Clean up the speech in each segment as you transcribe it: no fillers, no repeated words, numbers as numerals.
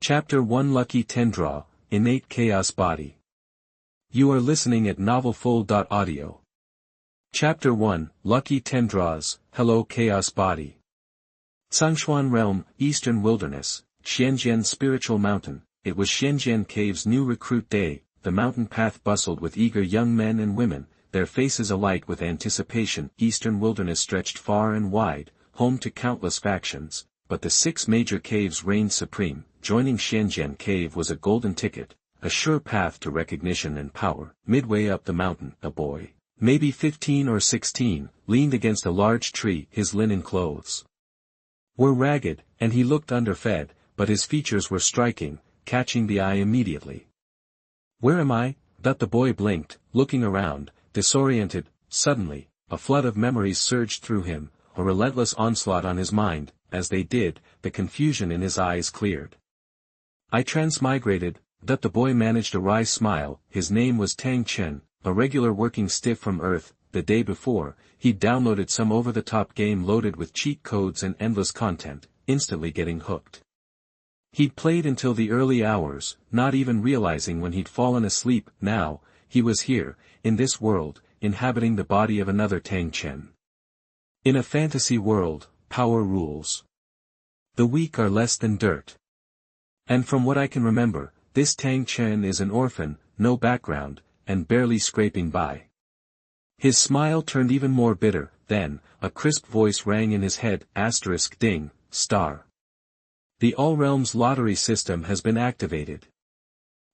Chapter 1 Lucky Tendra, Innate Chaos Body. You are listening at novelfull.audio. Chapter 1, Lucky Tendras, Hello Chaos Body. Xuanhuan Realm, Eastern Wilderness, Xianjian Spiritual Mountain. It was Xianjian Cave's new recruit day. The mountain path bustled with eager young men and women, their faces alight with anticipation. Eastern Wilderness stretched far and wide, home to countless factions, but the 6 major caves reigned supreme. Joining Xianjian Cave was a golden ticket, a sure path to recognition and power. Midway up the mountain, a boy, maybe 15 or 16, leaned against a large tree. His linen clothes were ragged, and he looked underfed, but his features were striking, catching the eye immediately. "Where am I?" The boy blinked, looking around, disoriented. Suddenly, a flood of memories surged through him, a relentless onslaught on his mind. As they did, the confusion in his eyes cleared. "I transmigrated." The boy managed a wry smile. His name was Tang Chen, a regular working stiff from Earth. The day before, he'd downloaded some over-the-top game loaded with cheat codes and endless content, instantly getting hooked. He'd played until the early hours, not even realizing when he'd fallen asleep. Now, he was here, in this world, inhabiting the body of another Tang Chen. In a fantasy world, power rules. The weak are less than dirt. And from what I can remember, this Tang Chen is an orphan, no background, and barely scraping by. His smile turned even more bitter. Then, a crisp voice rang in his head, *ding, star. The All Realms lottery system has been activated.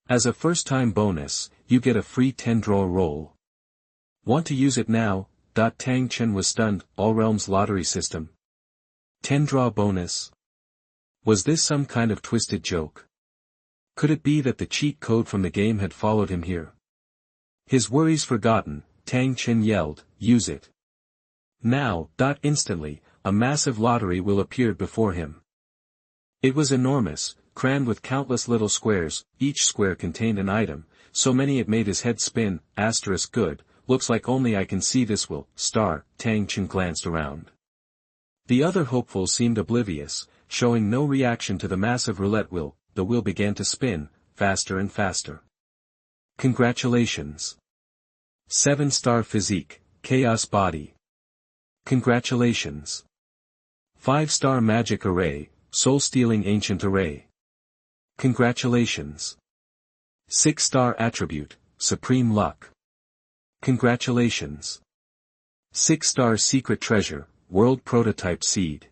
As a first-time bonus, you get a free 10-draw roll. Want to use it now? Tang Chen was stunned. All Realms lottery system. 10-draw bonus? Was this some kind of twisted joke? Could it be that the cheat code from the game had followed him here? His worries forgotten, Tang Chen yelled, "Use it now!" Instantly, a massive lottery wheel appeared before him. It was enormous, crammed with countless little squares. Each square contained an item, so many it made his head spin. Good, looks like only I can see this will. Tang Chen glanced around. The other hopefuls seemed oblivious, showing no reaction to the massive roulette wheel. The wheel began to spin, faster and faster. Congratulations. 7-star physique, chaos body. Congratulations. 5-star magic array, soul-stealing ancient array. Congratulations. 6-star attribute, supreme luck. Congratulations. 6-star secret treasure, world prototype seed.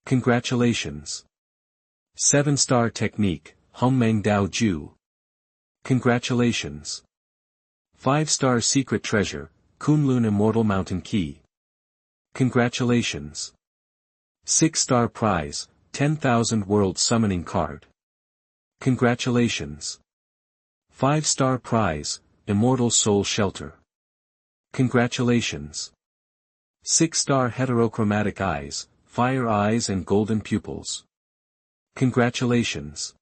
Congratulations. 7-star technique, Hongmeng Dao Ju. Congratulations. 5-star secret treasure, Kunlun Immortal Mountain Key. Congratulations. 6-star prize, 10,000 World Summoning Card. Congratulations. 5-star prize, Immortal Soul Shelter. Congratulations. 6-star heterochromatic eyes, fire eyes and golden pupils. Congratulations.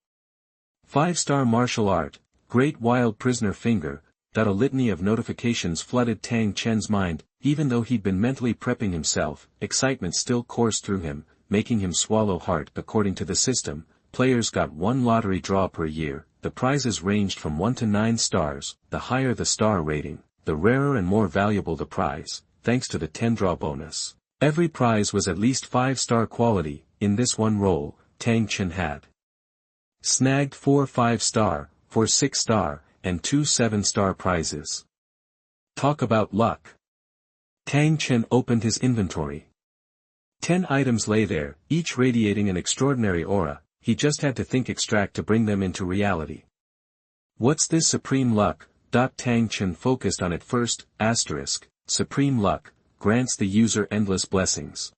5-star martial art, great wild prisoner finger. A litany of notifications flooded Tang Chen's mind. Even though he'd been mentally prepping himself, excitement still coursed through him, making him swallow hard. According to the system, players got 1 lottery draw per year. The prizes ranged from 1 to 9 stars. The higher the star rating, the rarer and more valuable the prize, thanks to the 10-draw bonus. Every prize was at least 5-star quality. In this one roll, Tang Chen had snagged 4 5-star, 4 6-star, and 2 7-star prizes. Talk about luck. Tang Chen opened his inventory. 10 items lay there, each radiating an extraordinary aura. He just had to think extract to bring them into reality. What's this supreme luck? Tang Chen focused on it first. Supreme luck, grants the user endless blessings.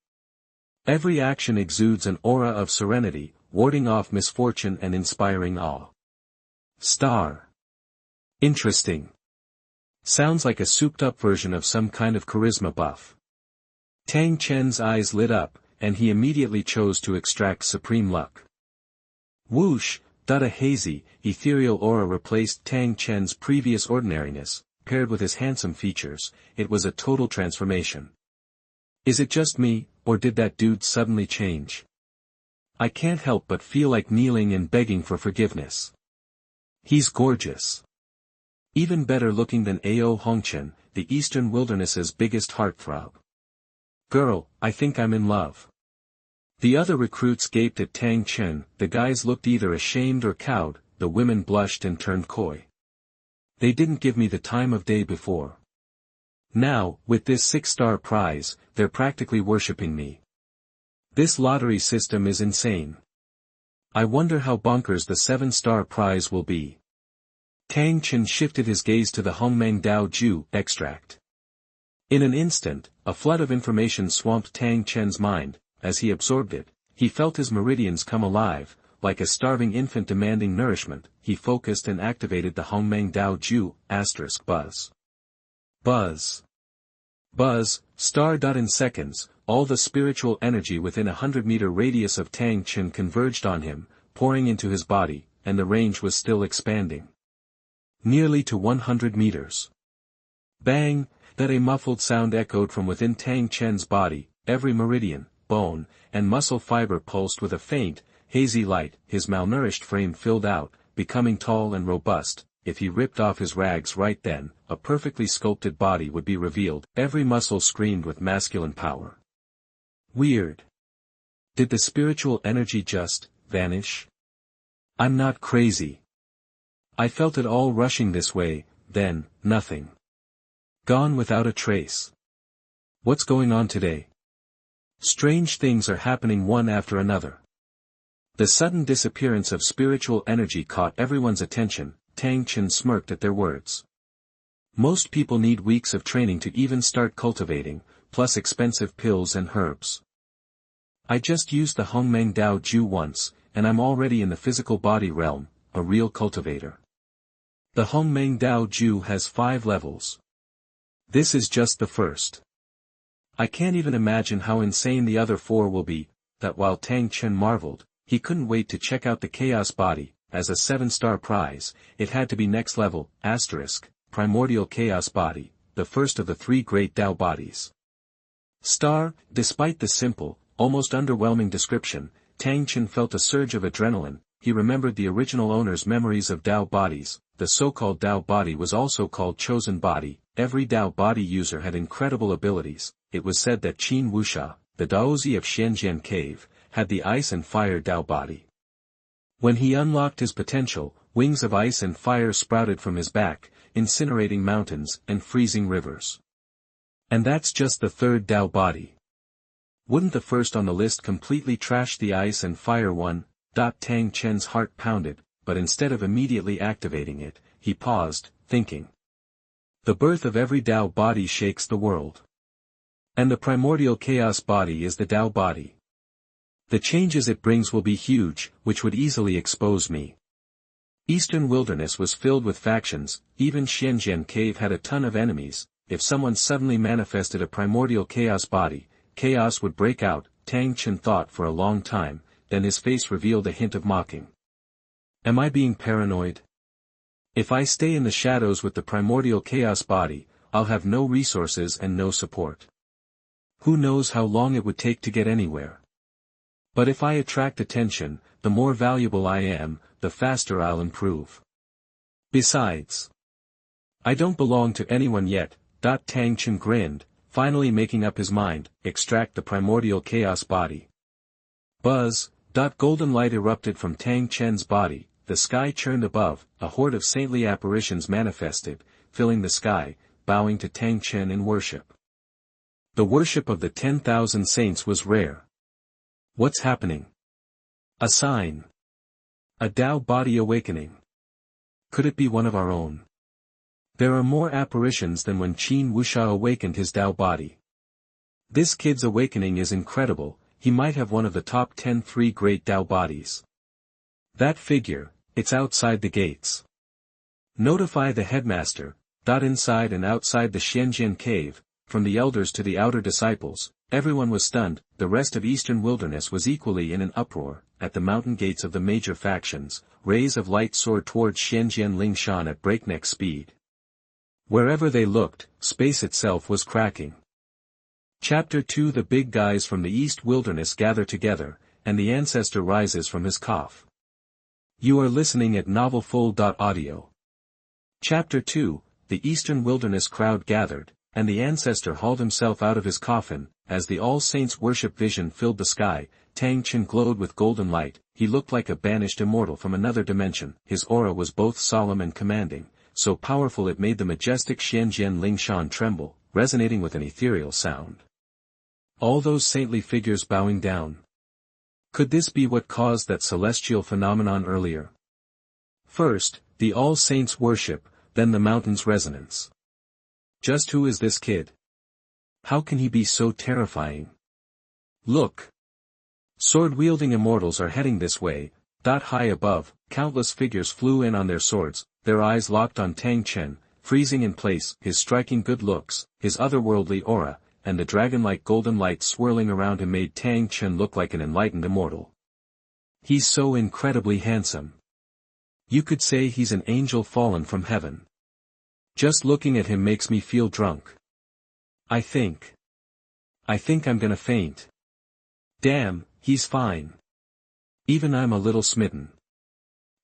Every action exudes an aura of serenity, warding off misfortune and inspiring awe. Star. Interesting. Sounds like a souped-up version of some kind of charisma buff. Tang Chen's eyes lit up, and he immediately chose to extract supreme luck. Whoosh! A hazy, ethereal aura replaced Tang Chen's previous ordinariness. Paired with his handsome features, it was a total transformation. Is it just me, or did that dude suddenly change? I can't help but feel like kneeling and begging for forgiveness. He's gorgeous. Even better looking than Ao Hongchen, the Eastern Wilderness's biggest heartthrob. Girl, I think I'm in love. The other recruits gaped at Tang Chen, the guys looked either ashamed or cowed, the women blushed and turned coy. They didn't give me the time of day before. Now, with this 6-star prize, they're practically worshipping me. This lottery system is insane. I wonder how bonkers the 7-star prize will be. Tang Chen shifted his gaze to the Hongmeng Dao Ju extract. In an instant, a flood of information swamped Tang Chen's mind. As he absorbed it, he felt his meridians come alive, like a starving infant demanding nourishment. He focused and activated the Hongmeng Dao Ju * buzz. Buzz. Buzz, star. In seconds, all the spiritual energy within 100-meter radius of Tang Chen converged on him, pouring into his body, and the range was still expanding. Nearly to 100 meters. Bang! That a muffled sound echoed from within Tang Chen's body, every meridian, bone, and muscle fiber pulsed with a faint, hazy light. His malnourished frame filled out, becoming tall and robust. If he ripped off his rags right then, a perfectly sculpted body would be revealed. Every muscle screamed with masculine power. Weird. Did the spiritual energy just vanish? I'm not crazy. I felt it all rushing this way, then, nothing. Gone without a trace. What's going on today? Strange things are happening one after another. The sudden disappearance of spiritual energy caught everyone's attention. Tang Chen smirked at their words. Most people need weeks of training to even start cultivating, plus expensive pills and herbs. I just used the Hongmeng Dao Ju once, and I'm already in the physical body realm, a real cultivator. The Hongmeng Dao Ju has 5 levels. This is just the first. I can't even imagine how insane the other 4 will be. That while Tang Chen marveled, he couldn't wait to check out the chaos body. As a 7-star prize, it had to be next level, *, primordial chaos body, the first of the 3 great Tao bodies. Despite the simple, almost underwhelming description, Tang Chen felt a surge of adrenaline. He remembered the original owner's memories of Tao bodies. The so-called Tao body was also called chosen body. Every Tao body user had incredible abilities. It was said that Jian Wushuang, the Taotie of Xianjian Cave, had the ice and fire Tao body. When he unlocked his potential, wings of ice and fire sprouted from his back, incinerating mountains and freezing rivers. And that's just the 3rd Tao body. Wouldn't the first on the list completely trash the ice and fire one? Tang Chen's heart pounded, but instead of immediately activating it, he paused, thinking. The birth of every Tao body shakes the world. And the primordial chaos body is the Tao body. The changes it brings will be huge, which would easily expose me. Eastern Wilderness was filled with factions. Even Xianjian Cave had a ton of enemies. If someone suddenly manifested a primordial chaos body, chaos would break out. Tang Chen thought for a long time, then his face revealed a hint of mocking. Am I being paranoid? If I stay in the shadows with the primordial chaos body, I'll have no resources and no support. Who knows how long it would take to get anywhere? But if I attract attention, the more valuable I am, the faster I'll improve. Besides, I don't belong to anyone yet. Tang Chen grinned, finally making up his mind. Extract the primordial chaos body. Buzz. Golden light erupted from Tang Chen's body. The sky churned above. A horde of saintly apparitions manifested, filling the sky, bowing to Tang Chen in worship. The worship of the 10,000 saints was rare. What's happening? A sign. A Tao body awakening. Could it be one of our own? There are more apparitions than when Jian Wushuang awakened his Tao body. This kid's awakening is incredible. He might have one of the top 10 3 great Tao bodies. That figure, it's outside the gates. Notify the headmaster. Inside and outside the Xianjian Cave, from the elders to the outer disciples, everyone was stunned. The rest of Eastern Wilderness was equally in an uproar. At the mountain gates of the major factions, rays of light soared towards Xianjian Lingshan at breakneck speed. Wherever they looked, space itself was cracking. Chapter 2. The big guys from the East Wilderness gather together. and the ancestor rises from his cough. You are listening at novelfull.audio. Chapter 2, The Eastern Wilderness crowd gathered, and the ancestor hauled himself out of his coffin. As the All Saints worship vision filled the sky, Tang Chen glowed with golden light. He looked like a banished immortal from another dimension. His aura was both solemn and commanding, so powerful it made the majestic Xianjian Lingshan tremble, resonating with an ethereal sound. All those saintly figures bowing down. Could this be what caused that celestial phenomenon earlier? First, the All Saints worship, then the mountain's resonance. Just who is this kid? How can he be so terrifying? Look! Sword-wielding immortals are heading this way. High above, countless figures flew in on their swords, their eyes locked on Tang Chen, freezing in place. His striking good looks, his otherworldly aura, and the dragon-like golden light swirling around him made Tang Chen look like an enlightened immortal. He's so incredibly handsome. You could say he's an angel fallen from heaven. Just looking at him makes me feel drunk. I think I'm gonna faint. Damn, he's fine. Even I'm a little smitten.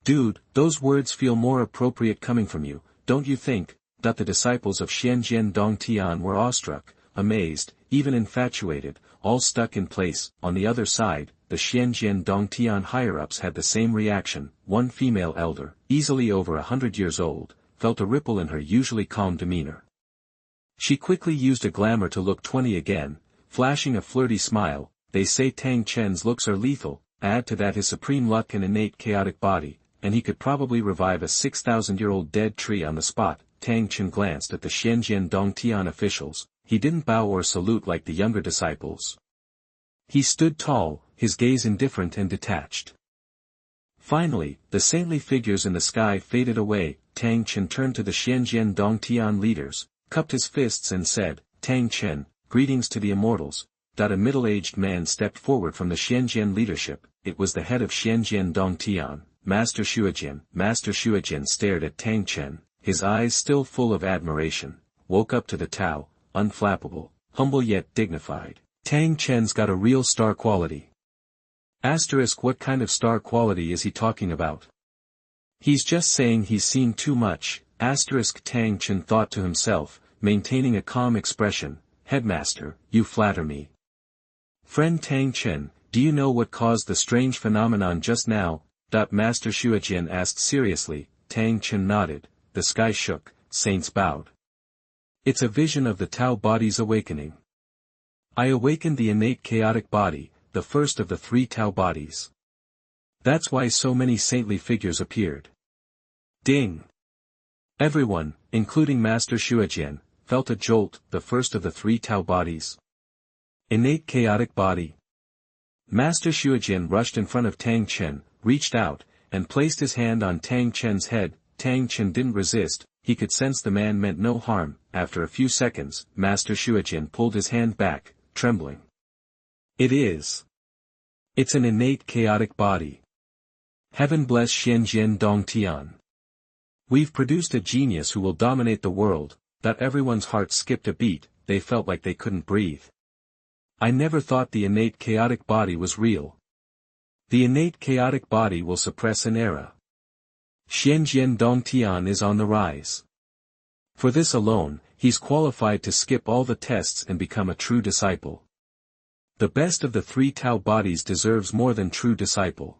Dude, those words feel more appropriate coming from you, don't you think? That the disciples of Xianjian Dongtian were awestruck, amazed, even infatuated, all stuck in place. On the other side, the Xianjian Dongtian higher-ups had the same reaction. One female elder, easily over 100 years old, felt a ripple in her usually calm demeanor. She quickly used a glamour to look 20 again, flashing a flirty smile. They say Tang Chen's looks are lethal, add to that his supreme luck and innate chaotic body, and he could probably revive a 6,000-year-old dead tree on the spot. Tang Chen glanced at the Xianjian Dongtian officials. He didn't bow or salute like the younger disciples. He stood tall, his gaze indifferent and detached. Finally, the saintly figures in the sky faded away. Tang Chen turned to the Xianjian Dongtian leaders, cupped his fists and said, Tang Chen, greetings to the Immortals. A middle-aged man stepped forward from the Xianjian leadership. It was the head of Xianjian Dongtian, Master Xuanhuan. Master Xuanhuan stared at Tang Chen, his eyes still full of admiration. Woke up to the Tao, unflappable, humble yet dignified. Tang Chen's got a real star quality. Asterisk, what kind of star quality is he talking about? He's just saying he's seen too much. Asterisk, Tang Chen thought to himself, maintaining a calm expression. Headmaster, you flatter me. Friend Tang Chen, do you know what caused the strange phenomenon just now? Master Xuanhuan asked seriously. Tang Chen nodded. The sky shook, saints bowed. It's a vision of the Tao body's awakening. I awakened the innate chaotic body, the first of the 3 Tao bodies. That's why so many saintly figures appeared. Ding! Everyone, including Master Xuanhuan, felt a jolt. The first of the 3 Tao bodies. Innate chaotic body. Master Xuanhuan rushed in front of Tang Chen, reached out, and placed his hand on Tang Chen's head. Tang Chen didn't resist, he could sense the man meant no harm. After a few seconds, Master Xuanhuan pulled his hand back, trembling. It's an innate chaotic body. Heaven bless Xianjian Dongtian. We've produced a genius who will dominate the world. Everyone's heart skipped a beat, they felt like they couldn't breathe. I never thought the innate chaotic body was real. The innate chaotic body will suppress an era. Xianjian Dongtian is on the rise. For this alone, he's qualified to skip all the tests and become a true disciple. The best of the 3 Tao bodies deserves more than true disciple.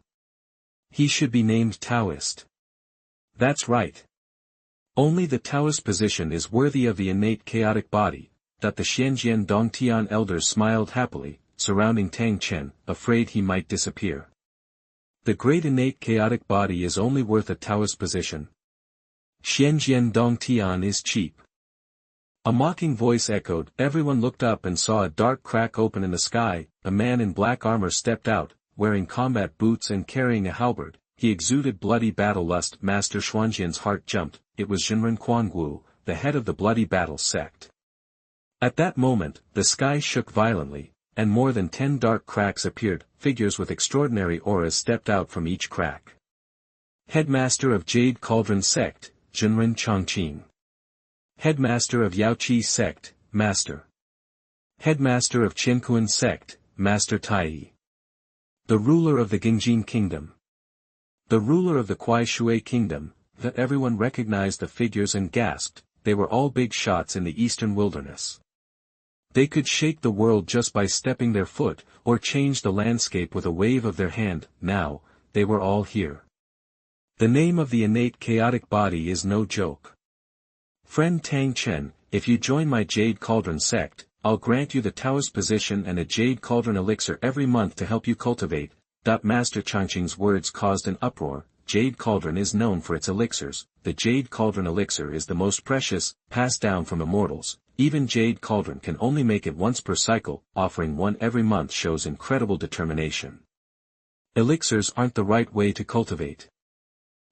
He should be named Taoist. That's right. Only the Taoist position is worthy of the innate chaotic body. The Xianjian Dongtian elders smiled happily, surrounding Tang Chen, afraid he might disappear. The great innate chaotic body is only worth a Taoist position. Xianjian Dongtian is cheap. A mocking voice echoed. Everyone looked up and saw a dark crack open in the sky. A man in black armor stepped out, wearing combat boots and carrying a halberd. He exuded bloody battle lust. Master Xuanjian's heart jumped. It was Zhenren Quangu, the head of the bloody battle sect. At that moment, the sky shook violently, and more than 10 dark cracks appeared. Figures with extraordinary auras stepped out from each crack. Headmaster of Jade Cauldron Sect, Zhenren Chongqing. Headmaster of Yaoqi Sect, Master. Headmaster of Qinkuan Sect, Master Tai. The ruler of the Gengjin kingdom. The ruler of the Kuai Shui kingdom, that everyone recognized the figures and gasped, they were all big shots in the eastern wilderness. They could shake the world just by stepping their foot, or change the landscape with a wave of their hand. Now, they were all here. The name of the innate chaotic body is no joke. Friend Tang Chen, if you join my Jade Cauldron sect, I'll grant you the Taoist position and a Jade Cauldron elixir every month to help you cultivate. Master Changqing's words caused an uproar. Jade Cauldron is known for its elixirs. The Jade Cauldron elixir is the most precious, passed down from immortals. Even Jade Cauldron can only make it once per cycle, offering one every month shows incredible determination. Elixirs aren't the right way to cultivate.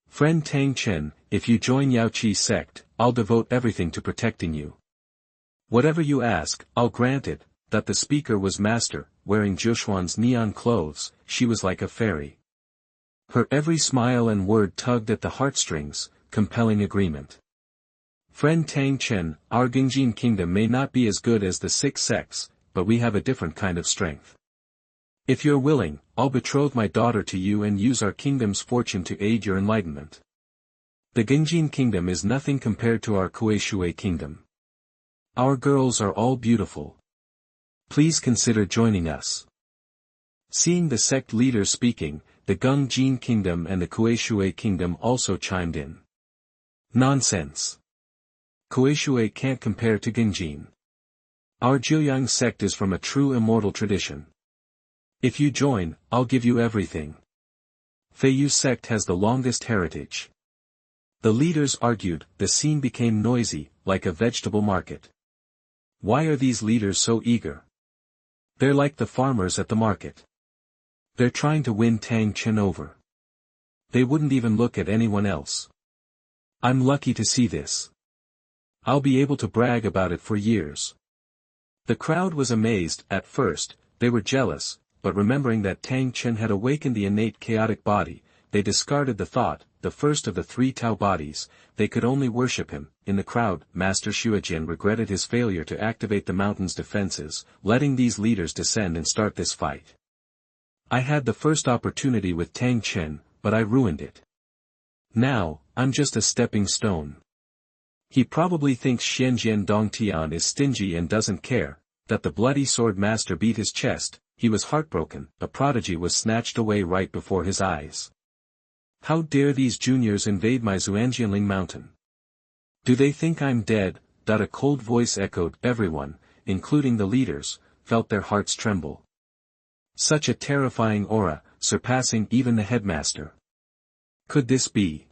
Friend Tang Chen, if you join Yao Qi's sect, I'll devote everything to protecting you. Whatever you ask, I'll grant it. The speaker was Master, wearing Xuanhuan's neon clothes. She was like a fairy. Her every smile and word tugged at the heartstrings, compelling agreement. Friend Tang Chen, our Gengjin kingdom may not be as good as the 6 sects, but we have a different kind of strength. If you're willing, I'll betroth my daughter to you and use our kingdom's fortune to aid your enlightenment. The Gengjin kingdom is nothing compared to our Kuai Shui kingdom. Our girls are all beautiful. Please consider joining us. Seeing the sect leaders speaking, the Gengjin kingdom and the Kuai Shui kingdom also chimed in. Nonsense. Kuai Shui can't compare to Gengjin. Our Jiuyang sect is from a true immortal tradition. If you join, I'll give you everything. Feiyu sect has the longest heritage. The leaders argued. The scene became noisy, like a vegetable market. Why are these leaders so eager? They're like the farmers at the market. They're trying to win Tang Chen over. They wouldn't even look at anyone else. I'm lucky to see this. I'll be able to brag about it for years. The crowd was amazed. At first, they were jealous, but remembering that Tang Chen had awakened the innate chaotic body, they discarded the thought, the first of the 3 Tao bodies. They could only worship him. In the crowd, Master Xuejian regretted his failure to activate the mountain's defenses, letting these leaders descend and start this fight. I had the first opportunity with Tang Chen, but I ruined it. Now, I'm just a stepping stone. He probably thinks Xianjian Dongtian is stingy and doesn't care. That the bloody sword master beat his chest. He was heartbroken. A prodigy was snatched away right before his eyes. How dare these juniors invade my Xuanjianling mountain? Do they think I'm dead? A cold voice echoed. Everyone, including the leaders, felt their hearts tremble. Such a terrifying aura, surpassing even the headmaster. Could this be?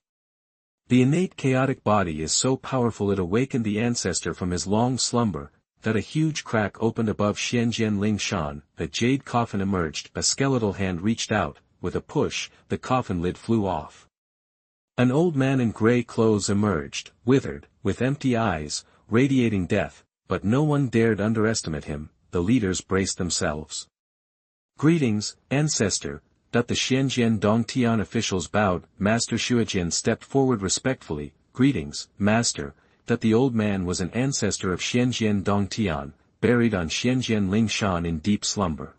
The innate chaotic body is so powerful it awakened the ancestor from his long slumber. That a huge crack opened above Xianjian Ling Shan. A jade coffin emerged. A skeletal hand reached out. With a push, the coffin lid flew off. An old man in gray clothes emerged, withered, with empty eyes, radiating death, but no one dared underestimate him. The leaders braced themselves. Greetings, ancestor. The Xianjian Dongtian officials bowed. Master Xuejian stepped forward respectfully. Greetings, master. The old man was an ancestor of Xianjian Dongtian, buried on Xianjian Ling Shan in deep slumber.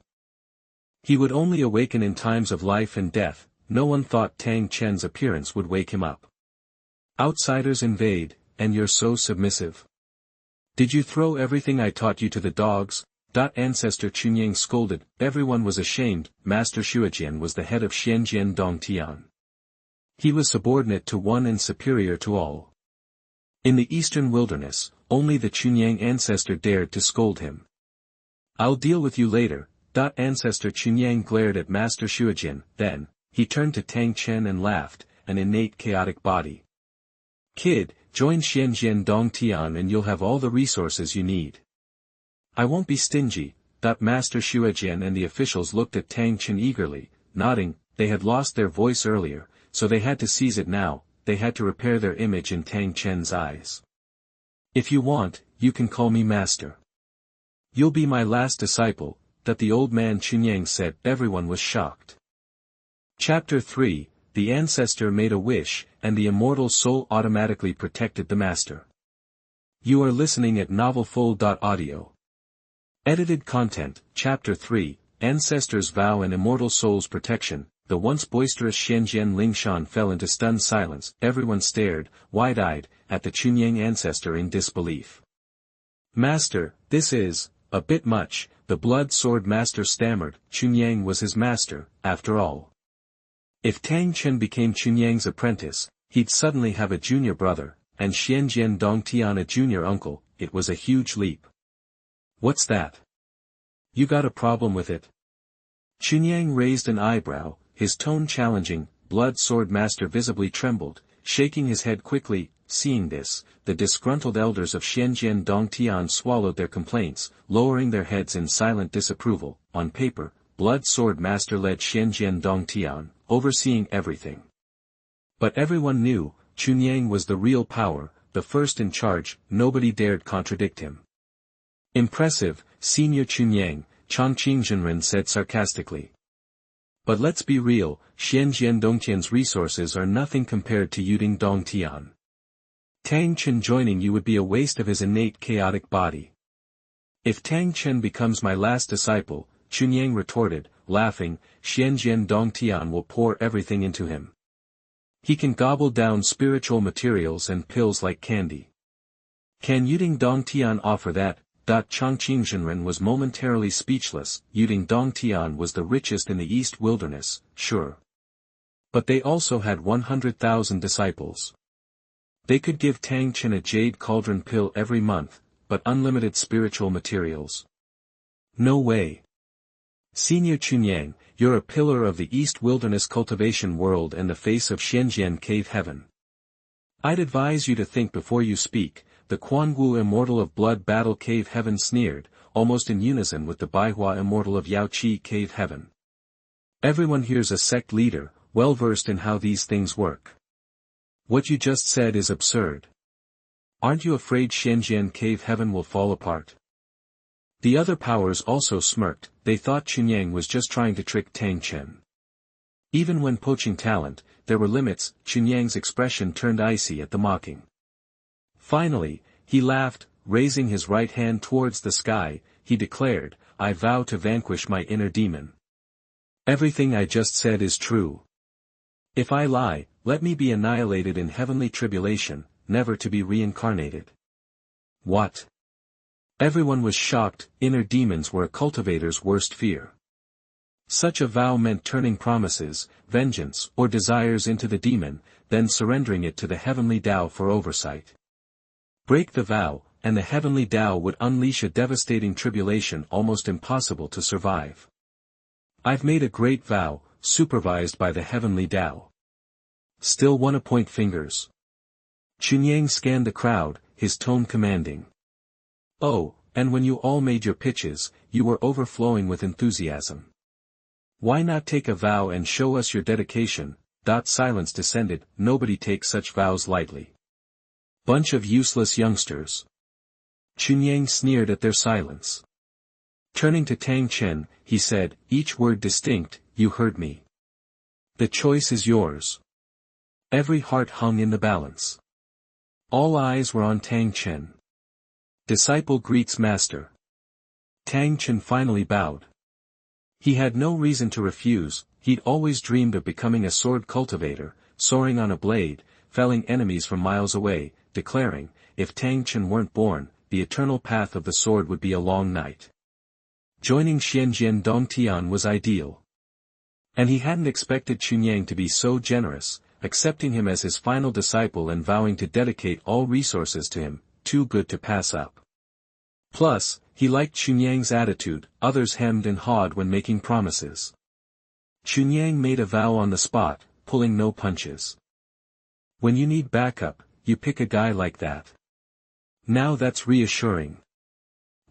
He would only awaken in times of life and death. No one thought Tang Chen's appearance would wake him up. Outsiders invade, and you're so submissive. Did you throw everything I taught you to the dogs? Ancestor Chunyang scolded. Everyone was ashamed. Master Xuejian was the head of Xianjian Dongtian. He was subordinate to one and superior to all. In the eastern wilderness, only the Chunyang ancestor dared to scold him. I'll deal with you later. Ancestor Chunyang glared at Master Xuejian. Then, he turned to Tang Chen and laughed. An innate chaotic body. Kid, join Xianjian Dongtian and you'll have all the resources you need. I won't be stingy. Master Xuejian and the officials looked at Tang Chen eagerly, nodding. They had lost their voice earlier, so they had to seize it now. They had to repair their image in Tang Chen's eyes. If you want, you can call me master. You'll be my last disciple. The old man Chunyang said. Everyone was shocked. Chapter 3, The ancestor made a wish, and the immortal soul automatically protected the master. You are listening at novelfull.audio. Edited content, Chapter 3, ancestors vow an immortal soul's protection. The once boisterous Xianjian Lingshan fell into stunned silence. Everyone stared, wide-eyed, at the Chunyang ancestor in disbelief. Master, this is a bit much, the blood sword master stammered. Chunyang was his master, after all. If Tang Chen became Chunyang's apprentice, he'd suddenly have a junior brother, and Xianjian Dongtian a junior uncle. It was a huge leap. What's that? You got a problem with it? Chunyang raised an eyebrow, his tone challenging. Blood sword master visibly trembled, shaking his head quickly. Seeing this, the disgruntled elders of Xianjian Dongtian swallowed their complaints, lowering their heads in silent disapproval. On paper, blood sword master led Xianjian Dongtian, overseeing everything. But everyone knew, Chunyang was the real power, the first in charge. Nobody dared contradict him. Impressive, Senior Chunyang, Chongqing Zhenren said sarcastically. But let's be real, Xianjian Dongtian's resources are nothing compared to Yuding Dongtian. Tang Chen joining you would be a waste of his innate chaotic body. If Tang Chen becomes my last disciple, Chunyang retorted, laughing, Xianjian Dongtian will pour everything into him. He can gobble down spiritual materials and pills like candy. Can Yuding Dongtian offer that? Chongqing Zhenren was momentarily speechless. Yuding Dongtian was the richest in the East Wilderness, sure. But they also had 100,000 disciples. They could give Tang Chen a jade cauldron pill every month, but unlimited spiritual materials. No way. Senior Chunyang, you're a pillar of the East Wilderness cultivation world and the face of Xianjian cave heaven. I'd advise you to think before you speak. The Quanwu immortal of blood battle cave heaven sneered, almost in unison with the Baihua immortal of Yaoqi cave heaven. Everyone here's a sect leader, well versed in how these things work. What you just said is absurd. Aren't you afraid Xianjian cave heaven will fall apart? The other powers also smirked. They thought Chunyang was just trying to trick Tang Chen. Even when poaching talent, there were limits. Chunyang's expression turned icy at the mocking. Finally, he laughed, raising his right hand towards the sky. He declared, I vow to vanquish my inner demon. Everything I just said is true. If I lie, let me be annihilated in heavenly tribulation, never to be reincarnated. What? Everyone was shocked. Inner demons were a cultivator's worst fear. Such a vow meant turning promises, vengeance, or desires into the demon, then surrendering it to the heavenly Tao for oversight. Break the vow, and the heavenly Tao would unleash a devastating tribulation almost impossible to survive. I've made a great vow, supervised by the heavenly Tao. Still wanna point fingers? Chunyang scanned the crowd, his tone commanding. Oh, and when you all made your pitches, you were overflowing with enthusiasm. Why not take a vow and show us your dedication? Silence descended. Nobody takes such vows lightly. Bunch of useless youngsters. Chunyang sneered at their silence. Turning to Tang Chen, he said, each word distinct, you heard me. The choice is yours. Every heart hung in the balance. All eyes were on Tang Chen. Disciple greets master. Tang Chen finally bowed. He had no reason to refuse. He'd always dreamed of becoming a sword cultivator, soaring on a blade, felling enemies from miles away, declaring, if Tang Chen weren't born, the eternal path of the sword would be a long night. Joining Xianjian Dongtian was ideal. And he hadn't expected Chunyang to be so generous, accepting him as his final disciple and vowing to dedicate all resources to him, too good to pass up. Plus, he liked Chunyang's attitude. Others hemmed and hawed when making promises. Chunyang made a vow on the spot, pulling no punches. When you need backup, you pick a guy like that. Now that's reassuring.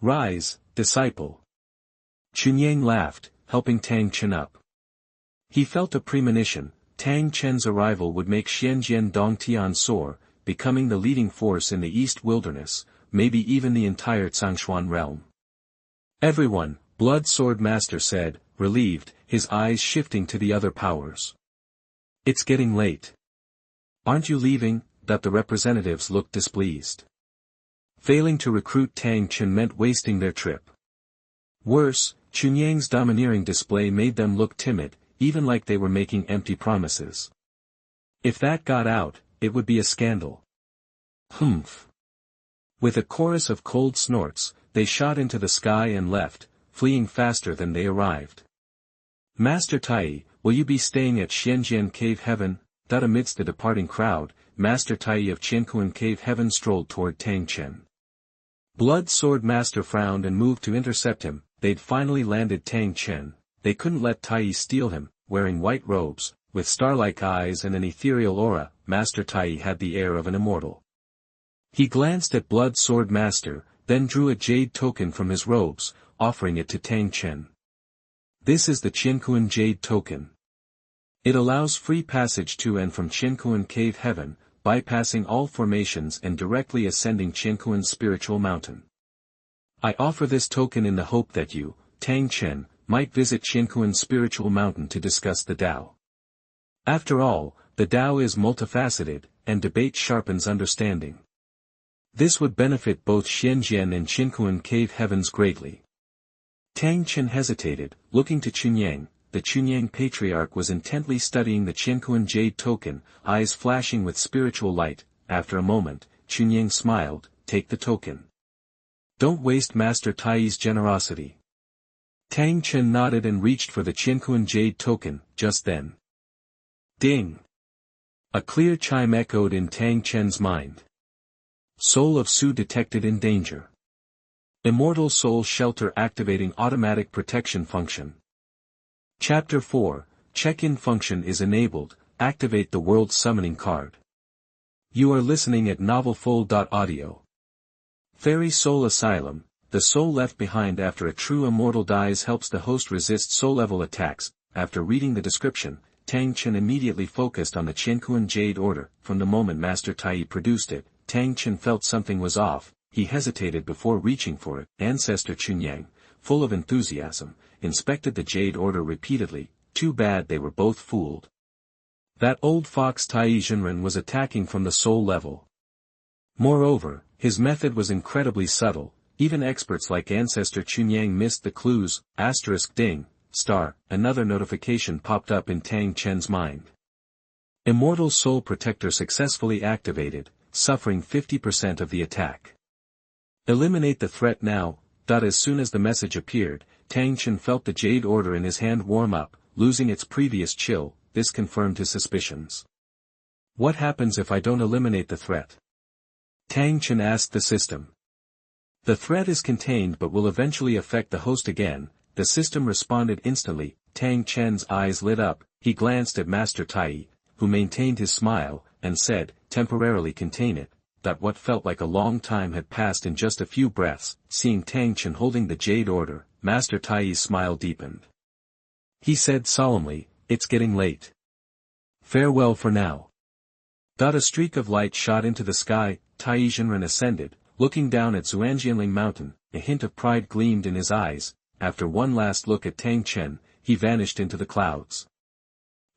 Rise, disciple. Chunyang laughed, helping Tang Chen up. He felt a premonition. Tang Chen's arrival would make Xianjian Dongtian soar, becoming the leading force in the East Wilderness, maybe even the entire Xuanhuan realm. Everyone, Blood Sword Master said, relieved, his eyes shifting to the other powers. It's getting late. Aren't you leaving? The representatives looked displeased. Failing to recruit Tang Chen meant wasting their trip. Worse, Chunyang's domineering display made them look timid, even like they were making empty promises. If that got out, it would be a scandal. Humph. With a chorus of cold snorts, they shot into the sky and left, fleeing faster than they arrived. Master Tai, will you be staying at Xianjian Cave Heaven? Amidst the departing crowd, Master Tai of Qiankuan Cave Heaven strolled toward Tang Chen. Blood Sword Master frowned and moved to intercept him. They'd finally landed Tang Chen. They couldn't let Tai steal him. Wearing white robes, with star-like eyes and an ethereal aura, Master Tai had the air of an immortal. He glanced at Blood Sword Master, then drew a jade token from his robes, offering it to Tang Chen. This is the Qiankuan Jade Token. It allows free passage to and from Qiankuan Cave Heaven, bypassing all formations and directly ascending Qiankuan's spiritual mountain. I offer this token in the hope that you, Tang Chen, might visit Qiankuan's spiritual mountain to discuss the Tao. After all, the Tao is multifaceted, and debate sharpens understanding. This would benefit both Xianjian and Qiankuan Cave Heavens greatly. Tang Chen hesitated, looking to Chunyang. The Chunyang patriarch was intently studying the Qiankuan Jade Token, eyes flashing with spiritual light. After a moment, Chunyang smiled, take the token. Don't waste Master Tai's generosity. Tang Chen nodded and reached for the Qiankuan Jade Token, just then. Ding! A clear chime echoed in Tang Chen's mind. Soul of Su detected in danger. Immortal Soul Shelter activating automatic protection function. Chapter 4, Check-in function is enabled, activate the World Summoning card. You are listening at novelfull.audio. Fairy Soul Asylum, the soul left behind after a true immortal dies helps the host resist soul-level attacks. After reading the description, Tang Chen immediately focused on the Qiankuan Jade Order. From the moment Master Tai produced it, Tang Chen felt something was off. He hesitated before reaching for it. Ancestor Chunyang, full of enthusiasm, inspected the Jade Order repeatedly. Too bad they were both fooled. That old fox Tai Xuanhuan was attacking from the soul level. Moreover, his method was incredibly subtle. Even experts like Ancestor Chunyang missed the clues. Ding, star. Another notification popped up in Tang Chen's mind. Immortal Soul Protector successfully activated, suffering 50% of the attack. Eliminate the threat now. As soon as the message appeared, Tang Chen felt the Jade Order in his hand warm up, losing its previous chill. This confirmed his suspicions. What happens if I don't eliminate the threat? Tang Chen asked the system. The threat is contained but will eventually affect the host again. The system responded instantly. Tang Chen's eyes lit up. He glanced at Master Tai, who maintained his smile, and said, temporarily contain it. What felt like a long time had passed in just a few breaths. Seeing Tang Chen holding the Jade Order, Master Tai's smile deepened. He said solemnly, it's getting late. Farewell for now. A streak of light shot into the sky. Tai Xuanhuan ascended, looking down at Xuanjianling Mountain. A hint of pride gleamed in his eyes. After one last look at Tang Chen, he vanished into the clouds.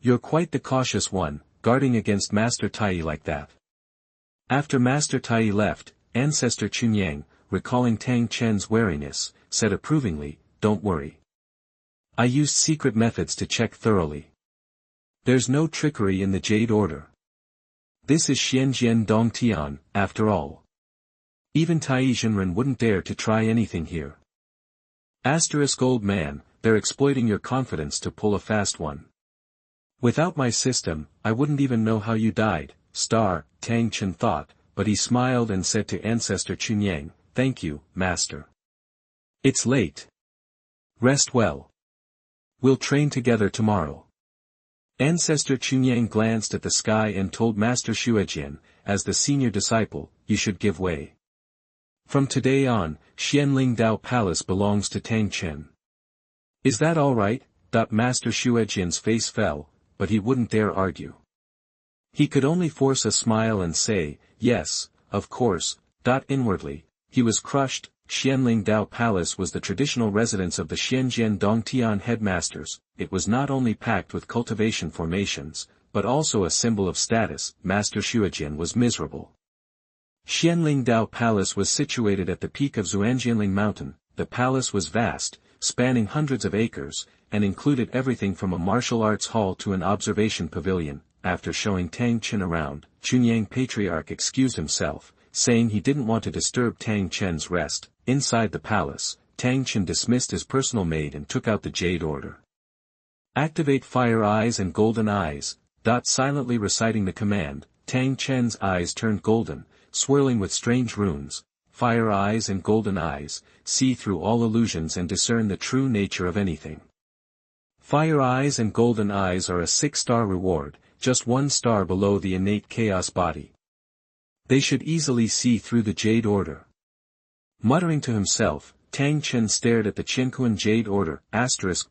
You're quite the cautious one, guarding against Master Tai like that. After Master Tai left, Ancestor Chunyang, recalling Tang Chen's wariness, said approvingly, don't worry. I used secret methods to check thoroughly. There's no trickery in the Jade Order. This is Xianjian Dongtian, after all. Even Tai Xuanhuan wouldn't dare to try anything here. Old man, they're exploiting your confidence to pull a fast one. Without my system, I wouldn't even know how you died. Tang Chen thought, but he smiled and said to Ancestor Chunyang, thank you, Master. It's late. Rest well. We'll train together tomorrow. Ancestor Chunyang glanced at the sky and told Master Xuejian, as the senior disciple, you should give way. From today on, Xianling Dao Palace belongs to Tang Chen. Is that all right? Master Xuejian's face fell, but he wouldn't dare argue. He could only force a smile and say, yes, of course. Inwardly, he was crushed. Xianling Dao Palace was the traditional residence of the Xianjian Dongtian headmasters. It was not only packed with cultivation formations, but also a symbol of status. Master Xuejian was miserable. Xianling Dao Palace was situated at the peak of Xuanjianling Mountain. The palace was vast, spanning hundreds of acres, and included everything from a martial arts hall to an observation pavilion. After showing Tang Chen around, Xuanhuan Patriarch excused himself, saying he didn't want to disturb Tang Chen's rest. Inside the palace, Tang Chen dismissed his personal maid and took out the Jade Order. Activate Fire Eyes and Golden Eyes. Silently reciting the command, Tang Chen's eyes turned golden, swirling with strange runes. Fire Eyes and Golden Eyes, see through all illusions and discern the true nature of anything. Fire Eyes and Golden Eyes are a 6-star reward, just 1 star below the innate chaos body. They should easily see through the Jade Order. Muttering to himself, Tang Chen stared at the Xuanhuan Jade Order,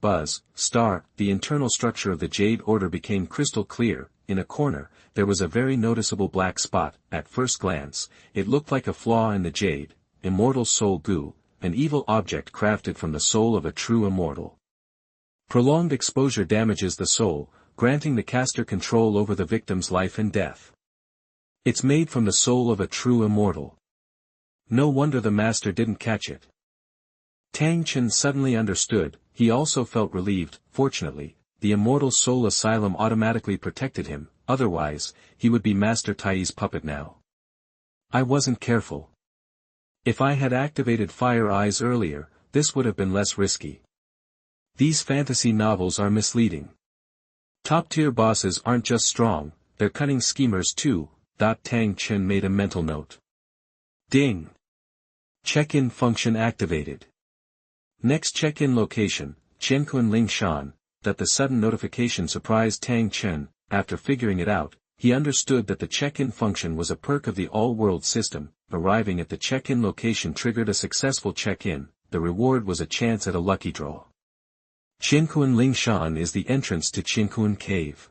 *buzz, star. The internal structure of the Jade Order became crystal clear. In a corner, there was a very noticeable black spot. At first glance, it looked like a flaw in the jade, immortal soul goo, an evil object crafted from the soul of a true immortal. Prolonged exposure damages the soul, granting the caster control over the victim's life and death. It's made from the soul of a true immortal. No wonder the master didn't catch it. Tang Chen suddenly understood. He also felt relieved. Fortunately, the immortal soul asylum automatically protected him, otherwise, he would be Master Tai's puppet now. I wasn't careful. If I had activated Fire Eyes earlier, this would have been less risky. These fantasy novels are misleading. Top-tier bosses aren't just strong, they're cunning schemers too. Tang Chen made a mental note. Ding! Check-in function activated. Next check-in location, Xuanhuan Lingshan. That the sudden notification surprised Tang Chen. After figuring it out, he understood that the check-in function was a perk of the all-world system. Arriving at the check-in location triggered a successful check-in. The reward was a chance at a lucky draw. Xuanhuan Lingshan is the entrance to Xuanhuan Cave.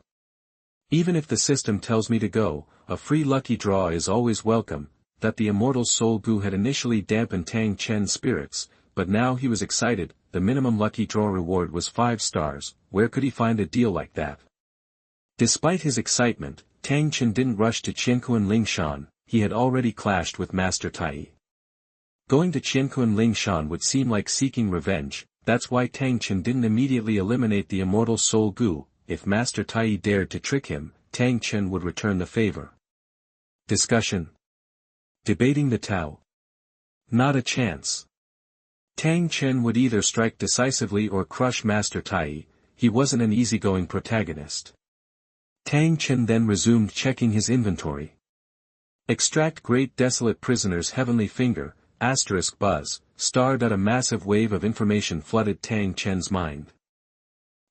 Even if the system tells me to go, a free lucky draw is always welcome. That the immortal soul goo had initially dampened Tang Chen's spirits, but now he was excited. The minimum lucky draw reward was 5 stars, where could he find a deal like that? Despite his excitement, Tang Chen didn't rush to Xuanhuan Lingshan, he had already clashed with Master Tai. Going to Xuanhuan Lingshan would seem like seeking revenge. That's why Tang Chen didn't immediately eliminate the immortal soul goo. If Master Tai dared to trick him, Tang Chen would return the favor. Discussion. Debating the Tao. Not a chance. Tang Chen would either strike decisively or crush Master Tai. He wasn't an easygoing protagonist. Tang Chen then resumed checking his inventory. Extract Great Desolate Prisoner's Heavenly Finger, *buzz, star. A massive wave of information flooded Tang Chen's mind.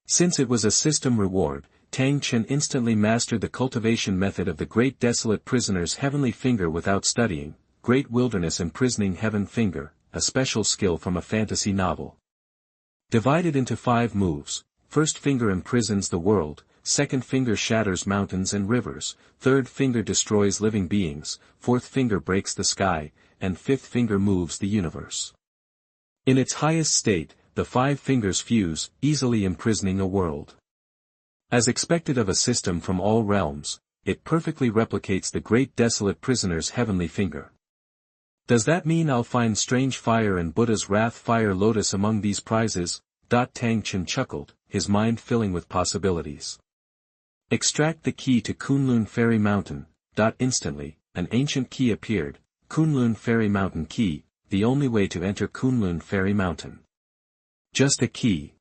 Since it was a system reward, Tang Chen instantly mastered the cultivation method of the Great Desolate Prisoner's Heavenly Finger without studying. Great Wilderness Imprisoning Heaven Finger, a special skill from a fantasy novel. Divided into 5 moves, first finger imprisons the world, second finger shatters mountains and rivers, third finger destroys living beings, fourth finger breaks the sky, and fifth finger moves the universe. In its highest state, the 5 fingers fuse, easily imprisoning a world. As expected of a system from all realms, it perfectly replicates the Great Desolate Prisoner's Heavenly Finger. Does that mean I'll find Strange Fire and Buddha's Wrath Fire Lotus among these prizes? Tang Chen chuckled, his mind filling with possibilities. Extract the key to Kunlun Fairy Mountain. Instantly, an ancient key appeared, Kunlun Fairy Mountain Key, the only way to enter Kunlun Fairy Mountain. Just a key.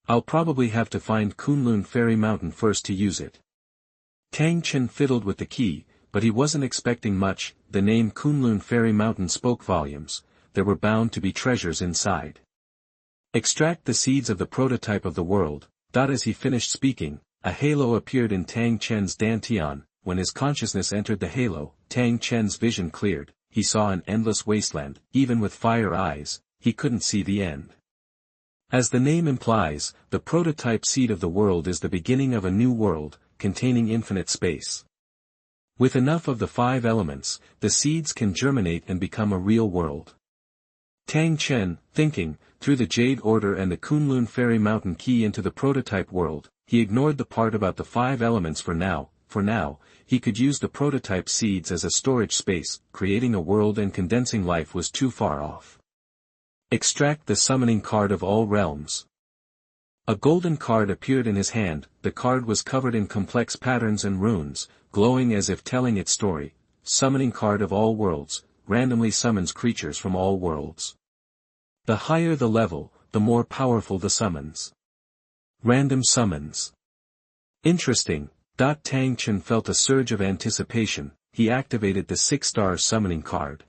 I'll probably have to find Kunlun Fairy Mountain first to use it. Tang Chen fiddled with the key, but he wasn't expecting much. The name Kunlun Fairy Mountain spoke volumes. There were bound to be treasures inside. Extract the seeds of the prototype of the world. As he finished speaking, a halo appeared in Tang Chen's dantian. When his consciousness entered the halo, Tang Chen's vision cleared. He saw an endless wasteland. Even with fire eyes, he couldn't see the end. As the name implies, the prototype seed of the world is the beginning of a new world, containing infinite space. With enough of the 5 elements, the seeds can germinate and become a real world. Tang Chen, thinking, threw the Jade Order and the Kunlun Fairy Mountain Key into the prototype world. He ignored the part about the 5 elements for now. For now, he could use the prototype seeds as a storage space. Creating a world and condensing life was too far off. Extract the summoning card of all realms. A golden card appeared in his hand. The card was covered in complex patterns and runes, glowing as if telling its story. Summoning card of all worlds, randomly summons creatures from all worlds. The higher the level, the more powerful the summons. Random summons. Interesting. Tang Chen felt a surge of anticipation. He activated the 6-star summoning card.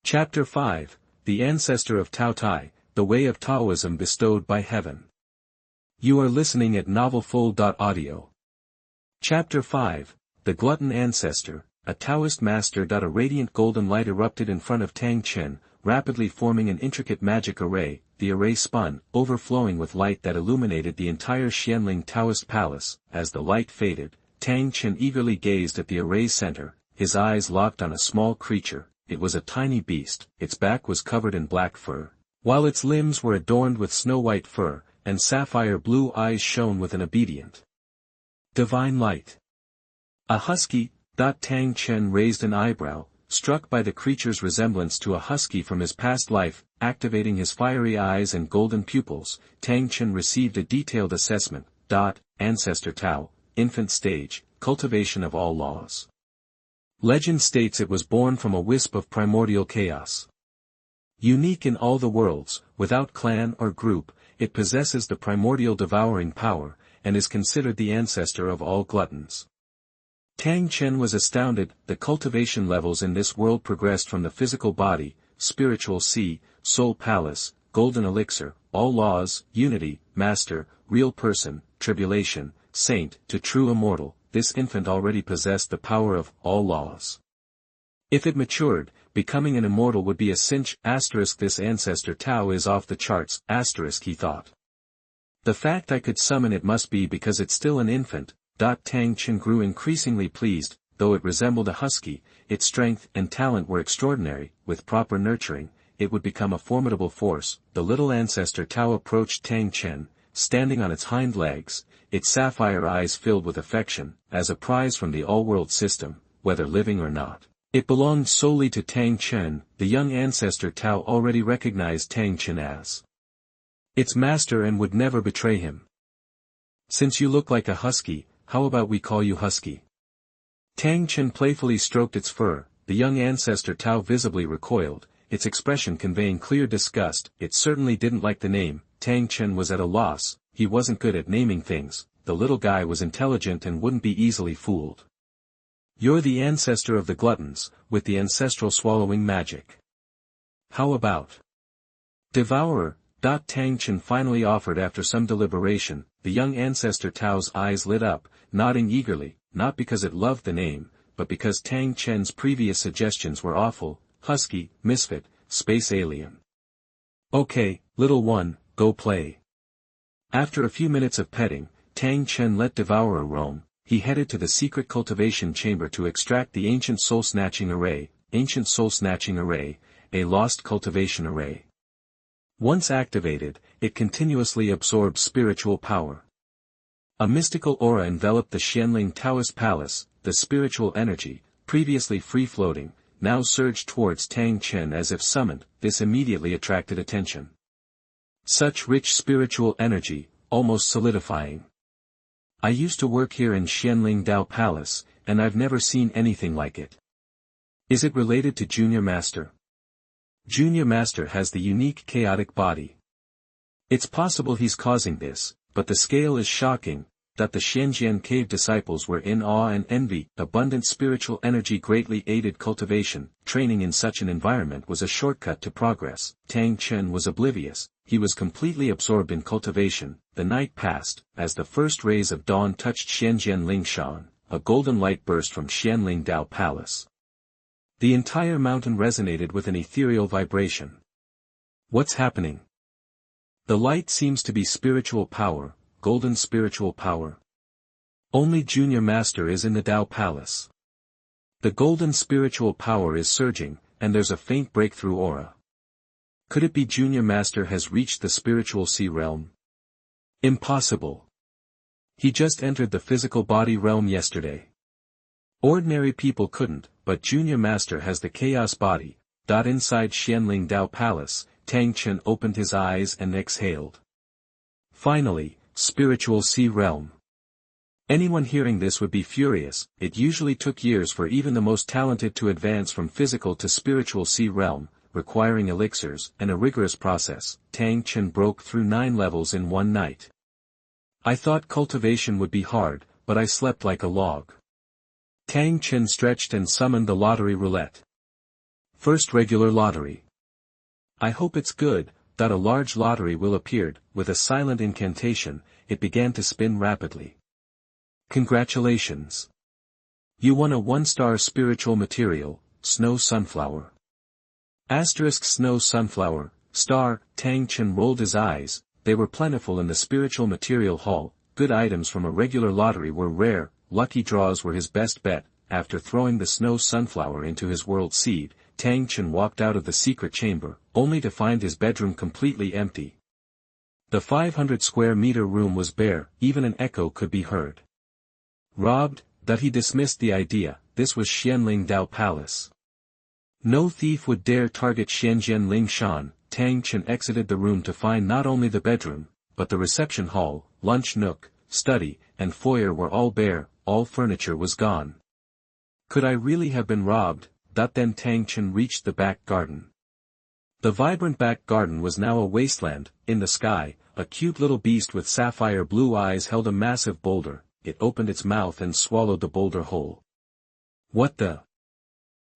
Chapter 5, The Ancestor of Taotie, The Way of Taoism Bestowed by Heaven. You are listening at novelfull.audio. Chapter 5, The Glutton Ancestor, a Taoist master. A radiant golden light erupted in front of Tang Chen, rapidly forming an intricate magic array. The array spun, overflowing with light that illuminated the entire Xianling Taoist palace. As the light faded, Tang Chen eagerly gazed at the array's center, his eyes locked on a small creature. It was a tiny beast. Its back was covered in black fur, while its limbs were adorned with snow-white fur, and sapphire blue eyes shone with an obedient, divine light. A husky. Tang Chen raised an eyebrow, struck by the creature's resemblance to a husky from his past life. Activating his fiery eyes and golden pupils, Tang Chen received a detailed assessment. Ancestor Tao, infant stage, cultivation of all laws. Legend states it was born from a wisp of primordial chaos. Unique in all the worlds, without clan or group, it possesses the primordial devouring power, and is considered the ancestor of all gluttons. Tang Chen was astounded. The cultivation levels in this world progressed from the physical body, spiritual sea, soul palace, golden elixir, all laws, unity, master, real person, tribulation, saint, to true immortal. This infant already possessed the power of all laws. If it matured, becoming an immortal would be a cinch. This ancestor Tao is off the charts. He thought. The fact I could summon it must be because it's still an infant. Tang Chen grew increasingly pleased. Though it resembled a husky, its strength and talent were extraordinary. With proper nurturing, it would become a formidable force. The little ancestor Tao approached Tang Chen, standing on its hind legs, its sapphire eyes filled with affection, as a prize from the all-world system, whether living or not. It belonged solely to Tang Chen. The young ancestor Tao already recognized Tang Chen as its master and would never betray him. Since you look like a husky, how about we call you Husky? Tang Chen playfully stroked its fur. The young ancestor Tao visibly recoiled, its expression conveying clear disgust. It certainly didn't like the name. Tang Chen was at a loss. He wasn't good at naming things. The little guy was intelligent and wouldn't be easily fooled. You're the ancestor of the gluttons, with the ancestral swallowing magic. How about Devourer? Tang Chen finally offered after some deliberation. The young ancestor Tao's eyes lit up, nodding eagerly, not because it loved the name, but because Tang Chen's previous suggestions were awful. Husky, misfit, space alien. Okay, little one, go play. After a few minutes of petting, Tang Chen let Devourer roam. He headed to the secret cultivation chamber to extract the ancient soul-snatching array. Ancient soul-snatching array, a lost cultivation array. Once activated, it continuously absorbs spiritual power. A mystical aura enveloped the Xianling Taoist palace. The spiritual energy, previously free-floating, now surged towards Tang Chen as if summoned. This immediately attracted attention. Such rich spiritual energy, almost solidifying. I used to work here in Xianling Dao Palace, and I've never seen anything like it. Is it related to Junior Master? Junior Master has the unique chaotic body. It's possible he's causing this, but the scale is shocking. The Shenzhen cave disciples were in awe and envy. Abundant spiritual energy greatly aided cultivation. Training in such an environment was a shortcut to progress. Tang Chen was oblivious. He was completely absorbed in cultivation. The night passed. As the first rays of dawn touched Shenzhen Lingshan, a golden light burst from Xianling Dao Palace. The entire mountain resonated with an ethereal vibration. What's happening? The light seems to be spiritual power, golden spiritual power. Only Junior Master is in the Dao Palace. The golden spiritual power is surging, and there's a faint breakthrough aura. Could it be Junior Master has reached the spiritual sea realm? Impossible. He just entered the physical body realm yesterday. Ordinary people couldn't, but Junior Master has the chaos body. Inside Xianling Dao Palace, Tang Chen opened his eyes and exhaled. Finally, spiritual sea realm. Anyone hearing this would be furious. It usually took years for even the most talented to advance from physical to spiritual sea realm, requiring elixirs and a rigorous process. Tang Chen broke through 9 levels in one night. I thought cultivation would be hard, but I slept like a log. Tang Chen stretched and summoned the lottery roulette. First regular lottery. I hope it's good. A large lottery will appeared. With a silent incantation, it began to spin rapidly. Congratulations. You won a 1-star spiritual material, Snow Sunflower. Snow Sunflower, star. Tang Chen rolled his eyes. They were plentiful in the spiritual material hall. Good items from a regular lottery were rare. Lucky draws were his best bet. After throwing the Snow Sunflower into his world seed, Tang Chen walked out of the secret chamber, only to find his bedroom completely empty. The 500 square meter room was bare, even an echo could be heard. Robbed, he dismissed the idea. This was Xianling Dao Palace. No thief would dare target Xianjian Ling Shan. Tang Chen exited the room to find not only the bedroom, but the reception hall, lunch nook, study, and foyer were all bare. All furniture was gone. Could I really have been robbed? Then Tang Chen reached the back garden. The vibrant back garden was now a wasteland. In the sky, a cute little beast with sapphire blue eyes held a massive boulder. It opened its mouth and swallowed the boulder whole. What the?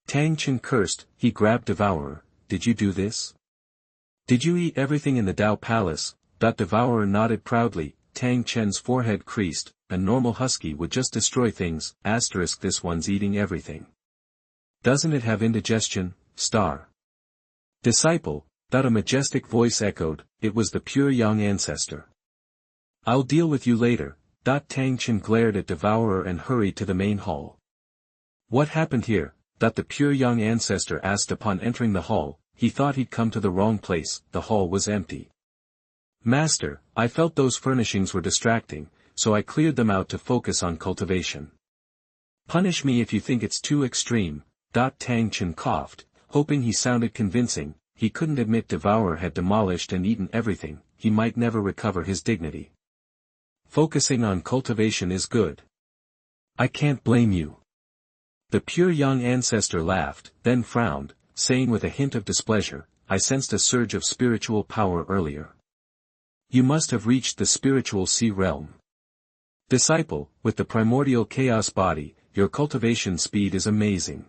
Tang Chen cursed. He grabbed Devourer. Did you do this? Did you eat everything in the Dao Palace? Devourer nodded proudly. Tang Chen's forehead creased. A normal husky would just destroy things. This one's eating everything. Doesn't it have indigestion, star? Disciple, a majestic voice echoed. It was the pure young ancestor. I'll deal with you later. Tang Chen glared at Devourer and hurried to the main hall. What happened here? The pure young ancestor asked upon entering the hall. He thought he'd come to the wrong place. The hall was empty. Master, I felt those furnishings were distracting, so I cleared them out to focus on cultivation. Punish me if you think it's too extreme. Tang Chen coughed, hoping he sounded convincing. He couldn't admit Devourer had demolished and eaten everything. He might never recover his dignity. Focusing on cultivation is good. I can't blame you. The pure young ancestor laughed, then frowned, saying with a hint of displeasure, I sensed a surge of spiritual power earlier. You must have reached the spiritual sea realm. Disciple, with the primordial chaos body, your cultivation speed is amazing.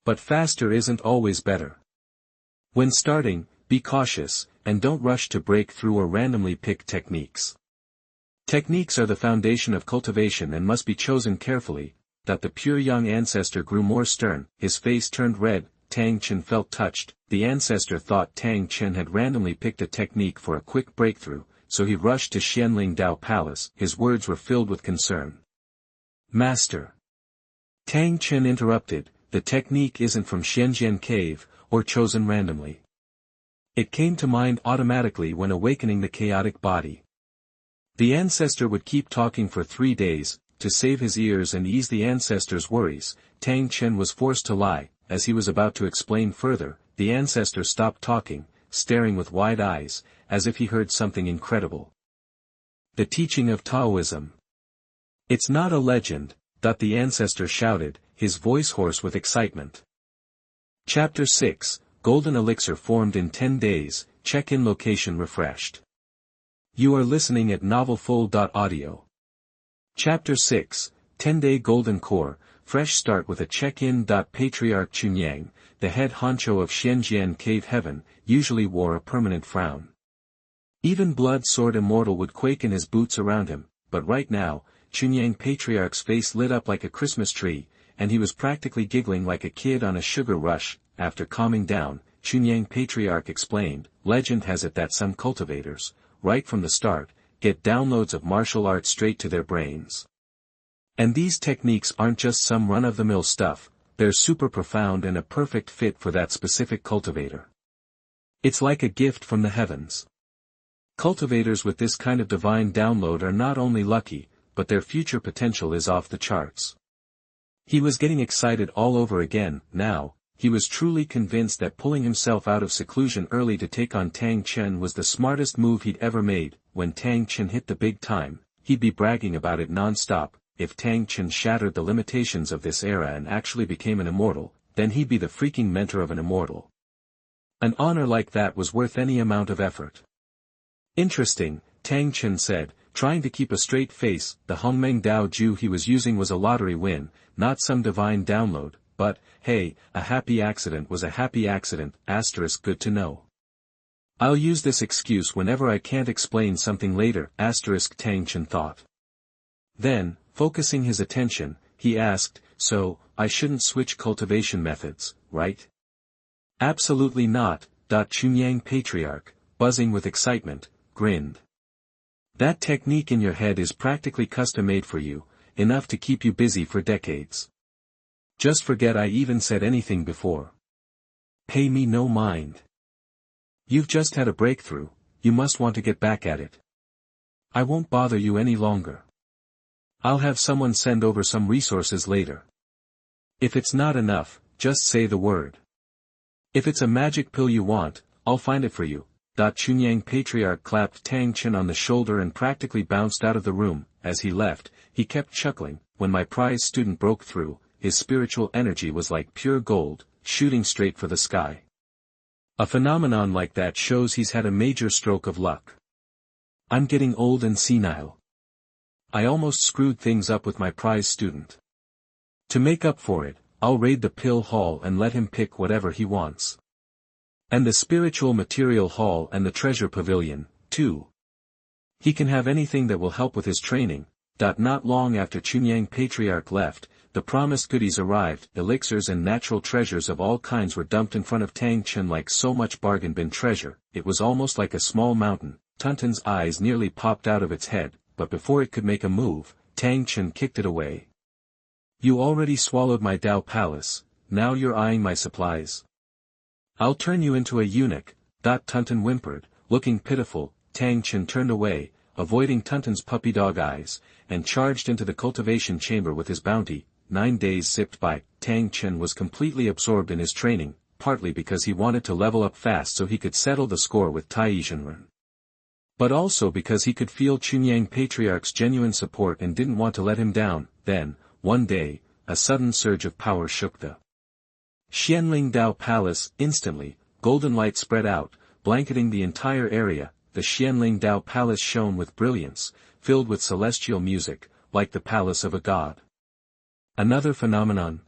But faster isn't always better. When starting, be cautious, and don't rush to break through or randomly pick techniques. Techniques are the foundation of cultivation and must be chosen carefully. The pure young ancestor grew more stern, his face turned red. Tang Chen felt touched. The ancestor thought Tang Chen had randomly picked a technique for a quick breakthrough, so he rushed to Xianling Dao Palace. His words were filled with concern. Master. Tang Chen interrupted, the technique isn't from Xianjian Cave, or chosen randomly. It came to mind automatically when awakening the chaotic body. The ancestor would keep talking for 3 days. To save his ears and ease the ancestor's worries, Tang Chen was forced to lie. As he was about to explain further, the ancestor stopped talking, staring with wide eyes, as if he heard something incredible. The teaching of Taoism. It's not a legend, the ancestor shouted, his voice hoarse with excitement. Chapter 6, Golden Elixir formed in 10 days, check-in location refreshed. You are listening at novelfull.audio. Chapter 6, 10-day Golden Core, fresh start with a check-in. Patriarch Xuanhuan, the head honcho of Xianjian Cave Heaven, usually wore a permanent frown. Even Blood Sword Immortal would quake in his boots around him, but right now, Xuanhuan Patriarch's face lit up like a Christmas tree, and he was practically giggling like a kid on a sugar rush. After calming down, Xuanhuan Patriarch explained, legend has it that some cultivators, right from the start, get downloads of martial arts straight to their brains. And these techniques aren't just some run-of-the-mill stuff, they're super profound and a perfect fit for that specific cultivator. It's like a gift from the heavens. Cultivators with this kind of divine download are not only lucky, but their future potential is off the charts. He was getting excited all over again. Now, he was truly convinced that pulling himself out of seclusion early to take on Tang Chen was the smartest move he'd ever made. When Tang Chen hit the big time, he'd be bragging about it non-stop. If Tang Chen shattered the limitations of this era and actually became an immortal, then he'd be the freaking mentor of an immortal. An honor like that was worth any amount of effort. Interesting, Tang Chen said, trying to keep a straight face. The Hongmeng Dao Ju he was using was a lottery win, not some divine download, but, hey, a happy accident was a happy accident, * good to know. I'll use this excuse whenever I can't explain something later, * Tang Chen thought. Then, focusing his attention, he asked, so, I shouldn't switch cultivation methods, right? Absolutely not, Xuanhuan Patriarch, buzzing with excitement, grinned. That technique in your head is practically custom-made for you, enough to keep you busy for decades. Just forget I even said anything before. Pay me no mind. You've just had a breakthrough, you must want to get back at it. I won't bother you any longer. I'll have someone send over some resources later. If it's not enough, just say the word. If it's a magic pill you want, I'll find it for you. Xuanhuan Patriarch clapped Tang Chen on the shoulder and practically bounced out of the room. As he left, he kept chuckling. When my prize student broke through, his spiritual energy was like pure gold, shooting straight for the sky. A phenomenon like that shows he's had a major stroke of luck. I'm getting old and senile. I almost screwed things up with my prize student. To make up for it, I'll raid the pill hall and let him pick whatever he wants. And the spiritual material hall and the treasure pavilion, too. He can have anything that will help with his training. Not long after Xuanhuan Patriarch left, the promised goodies arrived. Elixirs and natural treasures of all kinds were dumped in front of Tang Chen like so much bargain bin treasure. It was almost like a small mountain. Tuntun's eyes nearly popped out of its head, but before it could make a move, Tang Chen kicked it away. You already swallowed my Dao Palace, now you're eyeing my supplies. I'll turn you into a eunuch, Tuntun whimpered, looking pitiful. Tang Chen turned away, avoiding Tuntun's puppy dog eyes, and charged into the cultivation chamber with his bounty. 9 days zipped by. Tang Chen was completely absorbed in his training, partly because he wanted to level up fast so he could settle the score with Xuanhuan. But also because he could feel Xuanhuan Patriarch's genuine support and didn't want to let him down. Then, one day, a sudden surge of power shook the Xianling Dao Palace. Instantly, golden light spread out, blanketing the entire area. The Xianling Dao Palace shone with brilliance, filled with celestial music, like the palace of a god. Another phenomenon.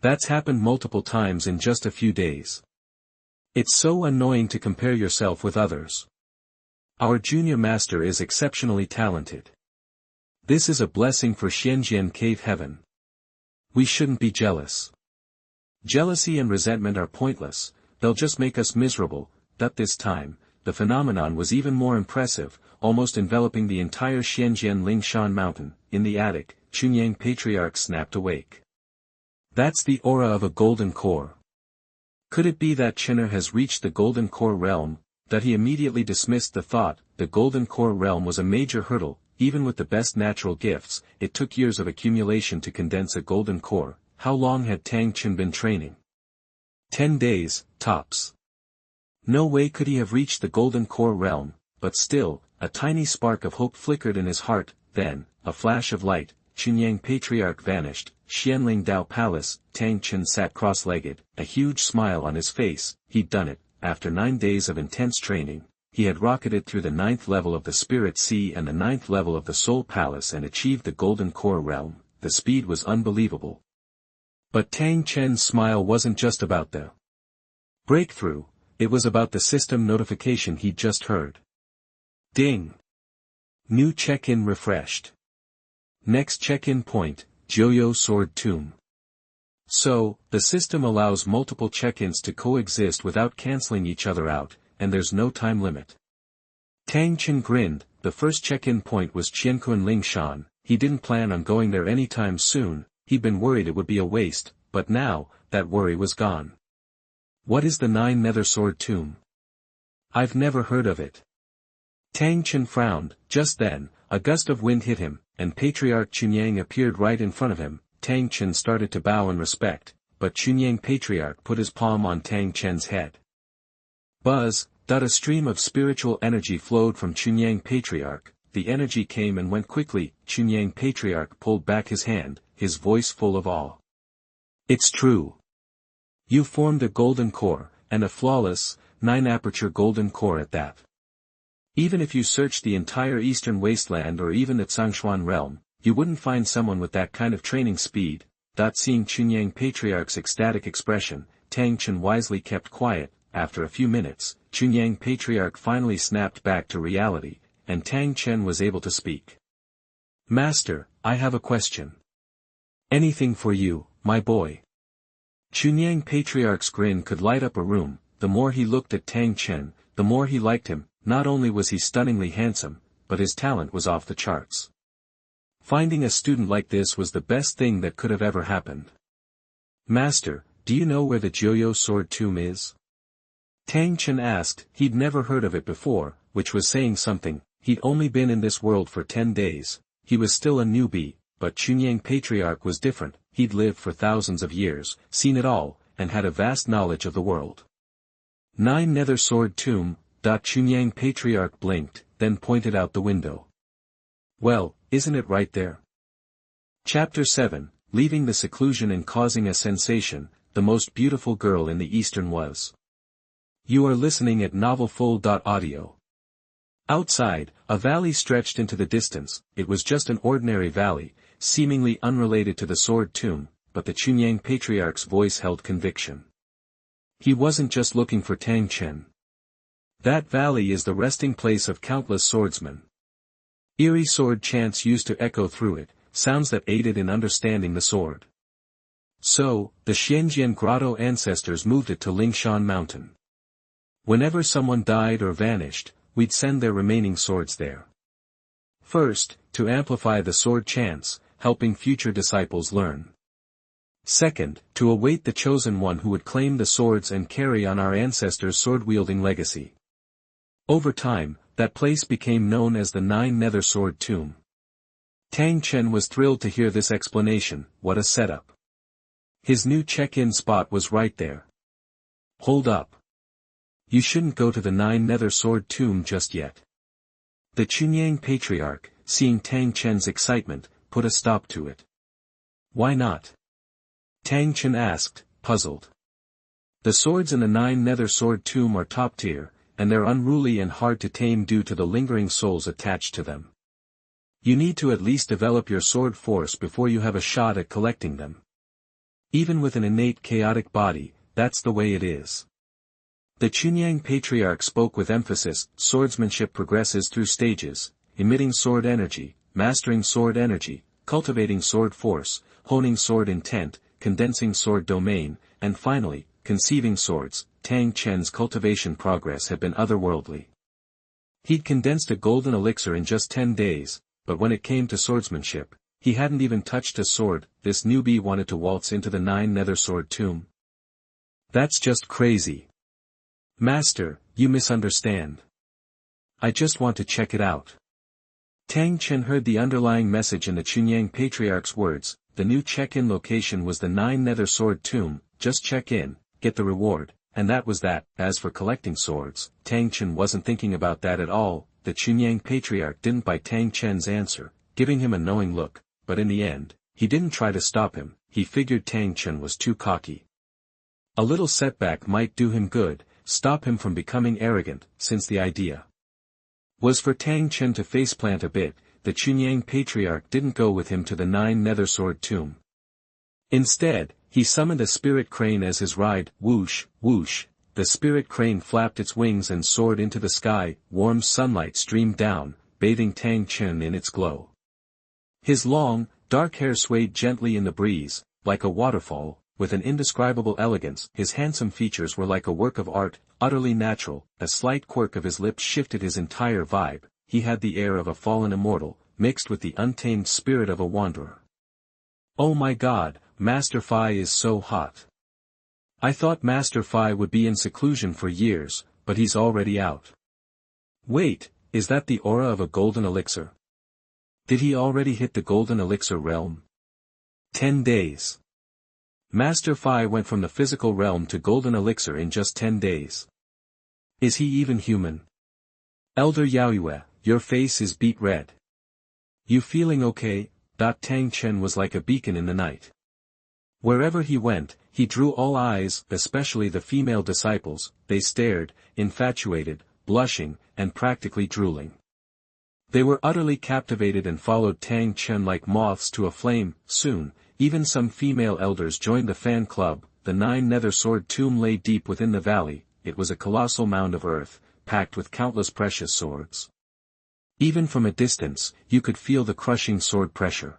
That's happened multiple times in just a few days. It's so annoying to compare yourself with others. Our junior master is exceptionally talented. This is a blessing for Xianjian Cave Heaven. We shouldn't be jealous. Jealousy and resentment are pointless, they'll just make us miserable. This time, the phenomenon was even more impressive, almost enveloping the entire Xianjian Lingshan mountain. In the attic, Xuanhuan Patriarch snapped awake. That's the aura of a golden core. Could it be that Chinner has reached the golden core realm? That he immediately dismissed the thought. The golden core realm was a major hurdle. Even with the best natural gifts, it took years of accumulation to condense a golden core. How long had Tang Chen been training? 10 days, tops. No way could he have reached the golden core realm, but still, a tiny spark of hope flickered in his heart. Then, a flash of light, Xuanhuan Patriarch vanished. Xianling Dao Palace. Tang Chen sat cross-legged, a huge smile on his face. He'd done it. After 9 days of intense training, he had rocketed through the 9th level of the Spirit Sea and the 9th level of the Soul Palace and achieved the Golden Core realm. The speed was unbelievable. But Tang Chen's smile wasn't just about the breakthrough, it was about the system notification he'd just heard. Ding! New check-in refreshed. Next check-in point, Joyo Sword Tomb. So, the system allows multiple check-ins to coexist without canceling each other out, and there's no time limit. Tang Chen grinned. The first check-in point was Qiankun Lingshan. He didn't plan on going there anytime soon. He'd been worried it would be a waste, but now, that worry was gone. What is the 9 Nether Sword Tomb? I've never heard of it. Tang Chen frowned. Just then, a gust of wind hit him, and Patriarch Xuanhuan appeared right in front of him. Tang Chen started to bow in respect. but Chunyang Patriarch put his palm on Tang Chen's head. Buzz, a stream of spiritual energy flowed from Chunyang Patriarch. The energy came and went quickly. Chunyang Patriarch pulled back his hand, his voice full of awe. It's true. You formed a golden core, and a flawless, 9-aperture golden core at that. Even if you searched the entire eastern wasteland or even the Xuanhuan realm, you wouldn't find someone with that kind of training speed. Seeing Chunyang Patriarch's ecstatic expression, Tang Chen wisely kept quiet. After a few minutes, Chunyang Patriarch finally snapped back to reality, and Tang Chen was able to speak. Master, I have a question. Anything for you, my boy. Chunyang Patriarch's grin could light up a room. The more he looked at Tang Chen, the more he liked him. Not only was he stunningly handsome, but his talent was off the charts. Finding a student like this was the best thing that could have ever happened. Master, do you know where the Jiuyou Sword Tomb is? Tang Chen asked. He'd never heard of it before, which was saying something. He'd only been in this world for 10 days. He was still a newbie, but Chunyang Patriarch was different. He'd lived for thousands of years, seen it all, and had a vast knowledge of the world. 9 Nether Sword Tomb. Chunyang Patriarch blinked, then pointed out the window. Well, isn't it right there? Chapter 7, Leaving the Seclusion and Causing a Sensation, the most beautiful girl in the Eastern was. You are listening at novelfull.audio. Outside, a valley stretched into the distance. It was just an ordinary valley, seemingly unrelated to the Sword Tomb, but the Chunyang Patriarch's voice held conviction. He wasn't just looking for Tang Chen. That valley is the resting place of countless swordsmen. Eerie sword chants used to echo through it, sounds that aided in understanding the sword. So, the Xianjian Grotto ancestors moved it to Lingshan Mountain. Whenever someone died or vanished, we'd send their remaining swords there. First, to amplify the sword chants, helping future disciples learn. Second, to await the chosen one who would claim the swords and carry on our ancestors' sword-wielding legacy. Over time, that place became known as the 9 Nether Sword Tomb. Tang Chen was thrilled to hear this explanation. What a setup. His new check-in spot was right there. Hold up. You shouldn't go to the 9 Nether Sword Tomb just yet. The Chunyang Patriarch, seeing Tang Chen's excitement, put a stop to it. Why not? Tang Chen asked, puzzled. The swords in the 9 Nether Sword Tomb are top tier, and they're unruly and hard to tame due to the lingering souls attached to them. You need to at least develop your sword force before you have a shot at collecting them. Even with an innate chaotic body, that's the way it is. The Chunyang Patriarch spoke with emphasis. Swordsmanship progresses through stages: emitting sword energy, mastering sword energy, cultivating sword force, honing sword intent, condensing sword domain, and finally, conceiving swords. Tang Chen's cultivation progress had been otherworldly. He'd condensed a golden elixir in just 10 days, but when it came to swordsmanship, he hadn't even touched a sword. This newbie wanted to waltz into the 9 Nether Sword Tomb. That's just crazy. Master, you misunderstand. I just want to check it out. Tang Chen heard the underlying message in the Chunyang Patriarch's words. The new check-in location was the 9 Nether Sword Tomb. Just check in, get the reward, and that was that. As for collecting swords, Tang Chen wasn't thinking about that at all. The Chunyang Patriarch didn't buy Tang Chen's answer, giving him a knowing look, but in the end, he didn't try to stop him. He figured Tang Chen was too cocky. A little setback might do him good, stop him from becoming arrogant. Since the idea was for Tang Chen to faceplant a bit, the Chunyang Patriarch didn't go with him to the 9 Nether Sword Tomb. Instead, he summoned a spirit crane as his ride. Whoosh, whoosh, the spirit crane flapped its wings and soared into the sky. Warm sunlight streamed down, bathing Tang Chen in its glow. His long, dark hair swayed gently in the breeze, like a waterfall, with an indescribable elegance. His handsome features were like a work of art, utterly natural. A slight quirk of his lips shifted his entire vibe. He had the air of a fallen immortal, mixed with the untamed spirit of a wanderer. Oh my god, Master Fi is so hot. I thought Master Fi would be in seclusion for years, but he's already out. Wait, is that the aura of a golden elixir? Did he already hit the golden elixir realm? 10 days. Master Fi went from the physical realm to golden elixir in just 10 days. Is he even human? Elder Yaoyue, your face is beet red. You feeling okay? Tang Chen was like a beacon in the night. Wherever he went, he drew all eyes, especially the female disciples. They stared, infatuated, blushing, and practically drooling. They were utterly captivated and followed Tang Chen like moths to a flame. Soon, even some female elders joined the fan club. The 9 nether sword tomb lay deep within the valley. It was a colossal mound of earth, packed with countless precious swords. Even from a distance, you could feel the crushing sword pressure.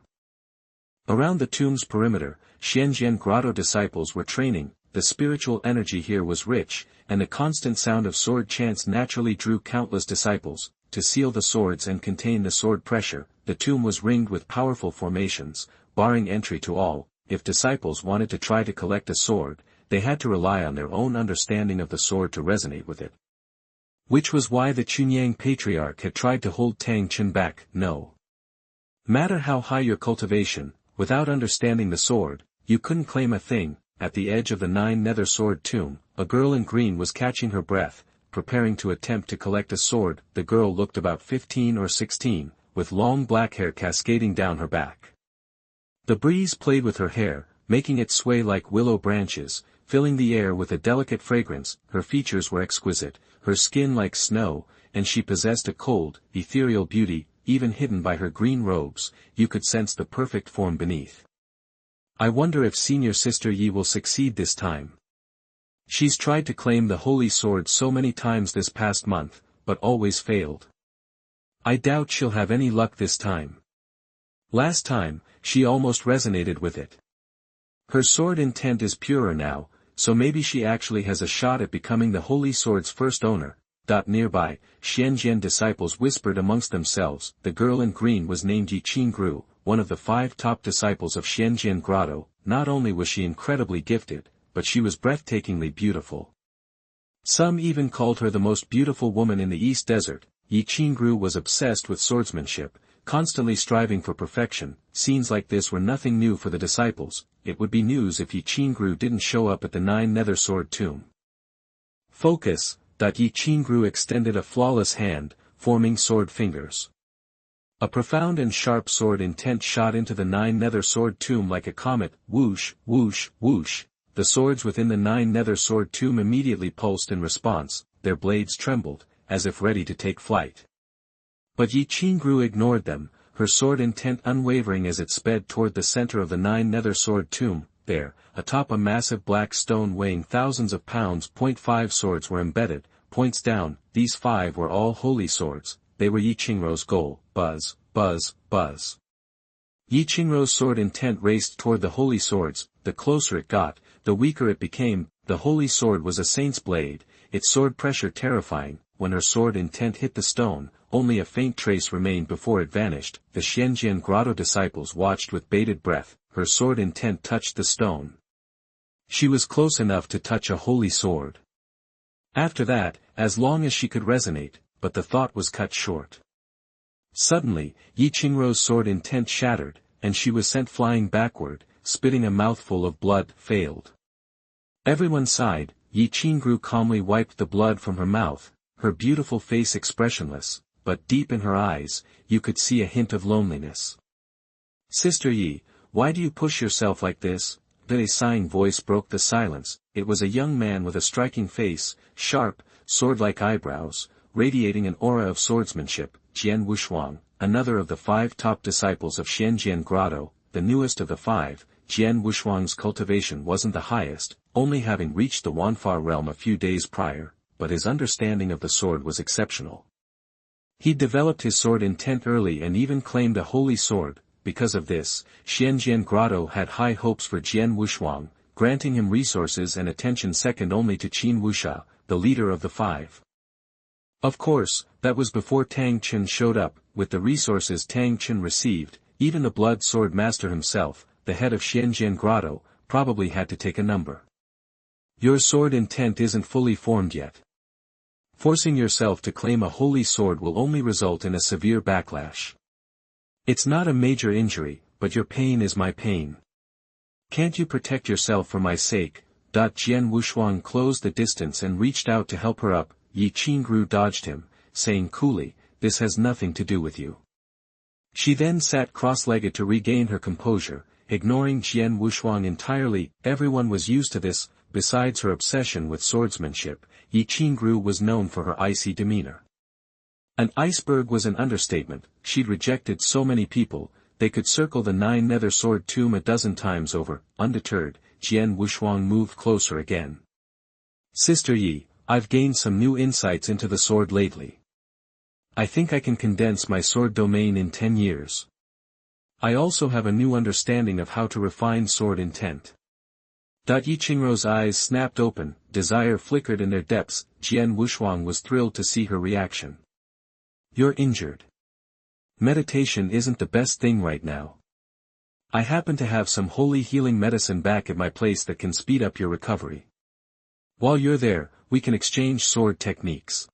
Around the tomb's perimeter, Xianjian grotto disciples were training. The spiritual energy here was rich, and the constant sound of sword chants naturally drew countless disciples. To seal the swords and contain the sword pressure, the tomb was ringed with powerful formations, barring entry to all. If disciples wanted to try to collect a sword, they had to rely on their own understanding of the sword to resonate with it. Which was why the Chunyang patriarch had tried to hold Tang Chen back. No matter how high your cultivation, without understanding the sword, you couldn't claim a thing. At the edge of the 9 nether sword tomb, a girl in green was catching her breath, preparing to attempt to collect a sword. The girl looked about 15 or 16, with long black hair cascading down her back. The breeze played with her hair, making it sway like willow branches, filling the air with a delicate fragrance. Her features were exquisite, her skin like snow, and she possessed a cold, ethereal beauty. Even hidden by her green robes, you could sense the perfect form beneath. I wonder if senior sister Yi will succeed this time. She's tried to claim the holy sword so many times this past month, but always failed. I doubt she'll have any luck this time. Last time, she almost resonated with it. Her sword intent is purer now, so maybe she actually has a shot at becoming the holy sword's first owner. Nearby, Xianjian disciples whispered amongst themselves. The girl in green was named Yi Qingru, one of the 5 top disciples of Xianjian Grotto. Not only was she incredibly gifted, but she was breathtakingly beautiful. Some even called her the most beautiful woman in the East Desert. Yi Qingru was obsessed with swordsmanship, constantly striving for perfection. Scenes like this were nothing new for the disciples. It would be news if Yi Qingru didn't show up at the 9 nether sword tomb. Focus. Yi Qingru extended a flawless hand, forming sword fingers. A profound and sharp sword intent shot into the 9 nether sword tomb like a comet. Whoosh, whoosh, whoosh. The swords within the 9 nether sword tomb immediately pulsed in response. Their blades trembled, as if ready to take flight. But Yi Qingru ignored them, her sword intent unwavering as it sped toward the center of the 9 nether sword tomb. There, atop a massive black stone weighing thousands of pounds. 5 swords were embedded, points down. These 5 were all holy swords. They were Yi Qingru's goal. Buzz, buzz, buzz. Yi Qingru's sword intent raced toward the holy swords. The closer it got, the weaker it became. The holy sword was a saint's blade, its sword pressure terrifying. When her sword intent hit the stone, only a faint trace remained before it vanished. The Xianjian Grotto disciples watched with bated breath. Her sword intent touched the stone. She was close enough to touch a holy sword. After that, as long as she could resonate, but the thought was cut short. Suddenly, Yi Qingru's sword intent shattered, and she was sent flying backward, spitting a mouthful of blood. Failed. Everyone sighed. Yi Qingru calmly wiped the blood from her mouth, her beautiful face expressionless, but deep in her eyes, you could see a hint of loneliness. Sister Yi, why do you push yourself like this? A sighing voice broke the silence. It was a young man with a striking face, sharp, sword-like eyebrows, radiating an aura of swordsmanship. Jian Wushuang, another of the 5 top disciples of Xianjian Grotto, the newest of the 5. Jian Wushuang's cultivation wasn't the highest, only having reached the Wanfa realm a few days prior, but his understanding of the sword was exceptional. He developed his sword intent early and even claimed a holy sword. Because of this, Xianjian Grotto had high hopes for Jian Wushuang, granting him resources and attention second only to Qin Wuxia, the leader of the 5. Of course, that was before Tang Chen showed up. With the resources Tang Chen received, even the blood sword master himself, the head of Xianjian Grotto, probably had to take a number. Your sword intent isn't fully formed yet. Forcing yourself to claim a holy sword will only result in a severe backlash. It's not a major injury, but your pain is my pain. Can't you protect yourself for my sake? Jian Wushuang closed the distance and reached out to help her up. Yi Qingru dodged him, saying coolly, this has nothing to do with you. She then sat cross-legged to regain her composure, ignoring Jian Wushuang entirely. Everyone was used to this. Besides her obsession with swordsmanship, Yi Qingru was known for her icy demeanor. An iceberg was an understatement. She'd rejected so many people, they could circle the 9 nether sword tomb a dozen times over. Undeterred, Jian Wushuang moved closer again. Sister Yi, I've gained some new insights into the sword lately. I think I can condense my sword domain in 10 years. I also have a new understanding of how to refine sword intent. Yi Qingru's eyes snapped open, desire flickered in their depths. Jian Wushuang was thrilled to see her reaction. You're injured. Meditation isn't the best thing right now. I happen to have some holy healing medicine back at my place that can speed up your recovery. While you're there, we can exchange sword techniques.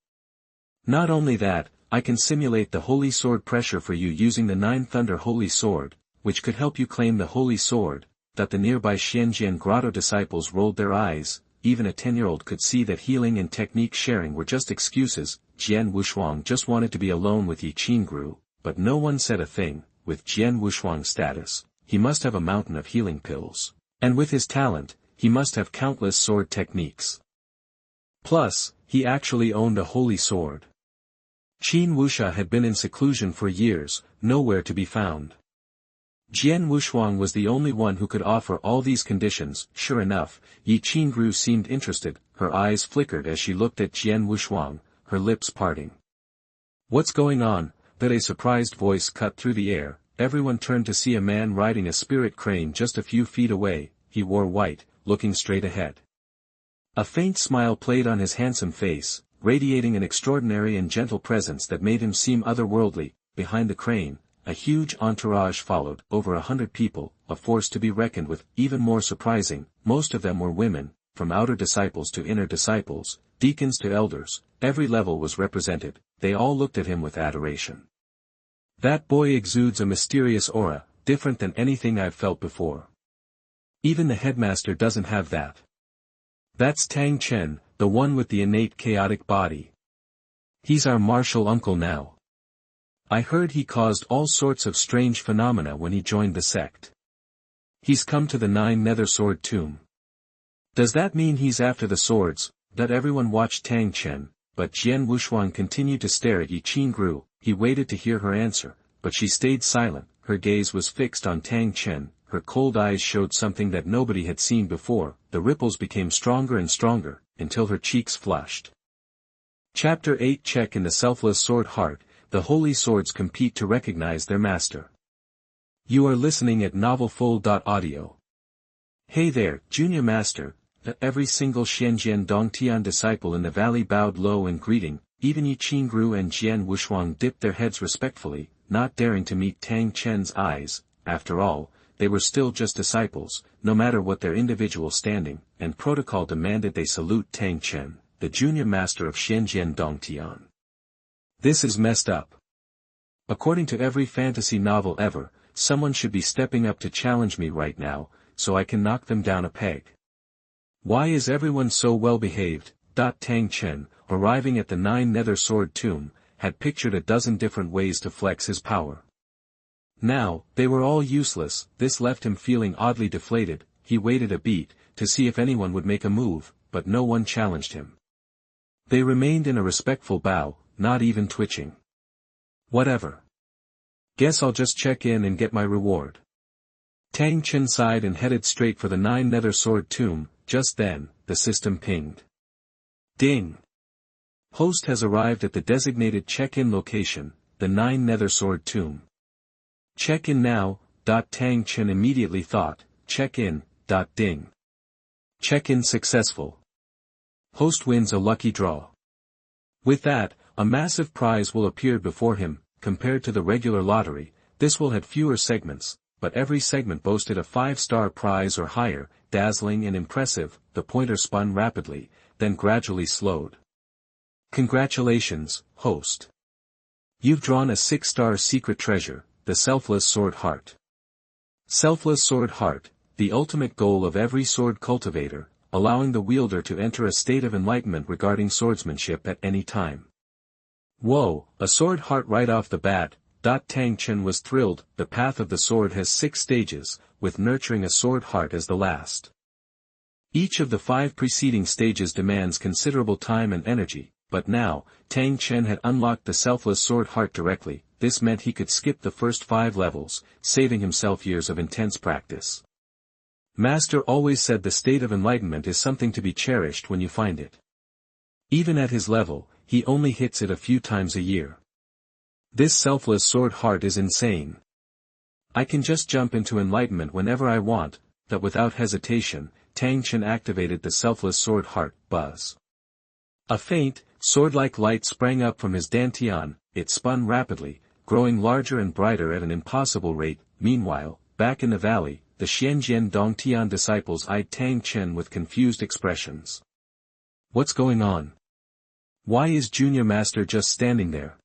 Not only that, I can simulate the holy sword pressure for you using the 9 Thunder Holy Sword, which could help you claim the holy sword. The nearby Xianjian grotto disciples rolled their eyes. Even a 10-year-old could see that healing and technique sharing were just excuses. Jian Wushuang just wanted to be alone with Yi Qingru, but no one said a thing. With Jian Wushuang's status, he must have a mountain of healing pills. And with his talent, he must have countless sword techniques. Plus, he actually owned a holy sword. Jian Wushuang had been in seclusion for years, nowhere to be found. Jian Wushuang was the only one who could offer all these conditions. Sure enough, Yi Qingru seemed interested. Her eyes flickered as she looked at Jian Wushuang, her lips parting. What's going on? A surprised voice cut through the air. Everyone turned to see a man riding a spirit crane just a few feet away. He wore white, looking straight ahead. A faint smile played on his handsome face, radiating an extraordinary and gentle presence that made him seem otherworldly. Behind the crane, a huge entourage followed, over 100 people, a force to be reckoned with. Even more surprising, most of them were women, from outer disciples to inner disciples, deacons to elders. Every level was represented. They all looked at him with adoration. That boy exudes a mysterious aura, different than anything I've felt before. Even the headmaster doesn't have that. That's Tang Chen, the one with the innate chaotic body. He's our martial uncle now. I heard he caused all sorts of strange phenomena when he joined the sect. He's come to the 9 nether sword tomb. Does that mean he's after the swords? Everyone watched Tang Chen, but Jian Wushuang continued to stare at Yi Qingru. He waited to hear her answer, but she stayed silent. Her gaze was fixed on Tang Chen. Her cold eyes showed something that nobody had seen before. The ripples became stronger and stronger, until her cheeks flushed. Chapter 8. Check in the Selfless Sword Heart. The holy swords compete to recognize their master. You are listening at novelfull.audio. Hey there, Junior Master. Every single Shenzhen Dongtian disciple in the valley bowed low in greeting. Even Yi Qingru and Jian Wushuang dipped their heads respectfully, not daring to meet Tang Chen's eyes. After all, they were still just disciples, no matter what their individual standing, and protocol demanded they salute Tang Chen, the junior master of Shenzhen Dongtian. This is messed up. According to every fantasy novel ever, someone should be stepping up to challenge me right now, so I can knock them down a peg. Why is everyone so well behaved? Tang Chen, arriving at the 9 nether sword tomb, had pictured a dozen different ways to flex his power. Now, they were all useless. This left him feeling oddly deflated. He waited a beat, to see if anyone would make a move, but no one challenged him. They remained in a respectful bow, not even twitching. Whatever. Guess I'll just check in and get my reward. Tang Chen sighed and headed straight for the 9 nether sword tomb. Just then, the system pinged. Ding! Host has arrived at the designated check-in location, the 9 nether sword tomb. Check in now. Tang Chen immediately thought, check in. Ding. Check-in successful. Host wins a lucky draw. With that, a massive prize will appear before him. Compared to the regular lottery, this will have fewer segments, but every segment boasted a 5-star prize or higher. Dazzling and impressive. The pointer spun rapidly, then gradually slowed. Congratulations, host. You've drawn a 6-star secret treasure, the Selfless Sword Heart. Selfless Sword Heart, the ultimate goal of every sword cultivator, allowing the wielder to enter a state of enlightenment regarding swordsmanship at any time. Whoa, a sword heart right off the bat. Tang Chen was thrilled. The path of the sword has 6 stages, with nurturing a sword heart as the last. Each of the 5 preceding stages demands considerable time and energy, but now, Tang Chen had unlocked the selfless sword heart directly. This meant he could skip the first 5 levels, saving himself years of intense practice. Master always said the state of enlightenment is something to be cherished when you find it. Even at his level, he only hits it a few times a year. This selfless sword heart is insane. I can just jump into enlightenment whenever I want. That without hesitation, Tang Chen activated the selfless sword heart. Buzz. A faint, sword-like light sprang up from his dantian. It spun rapidly, growing larger and brighter at an impossible rate. Meanwhile, back in the valley, the Xianjian Dongtian disciples eyed Tang Chen with confused expressions. What's going on? Why is Junior Master just standing there?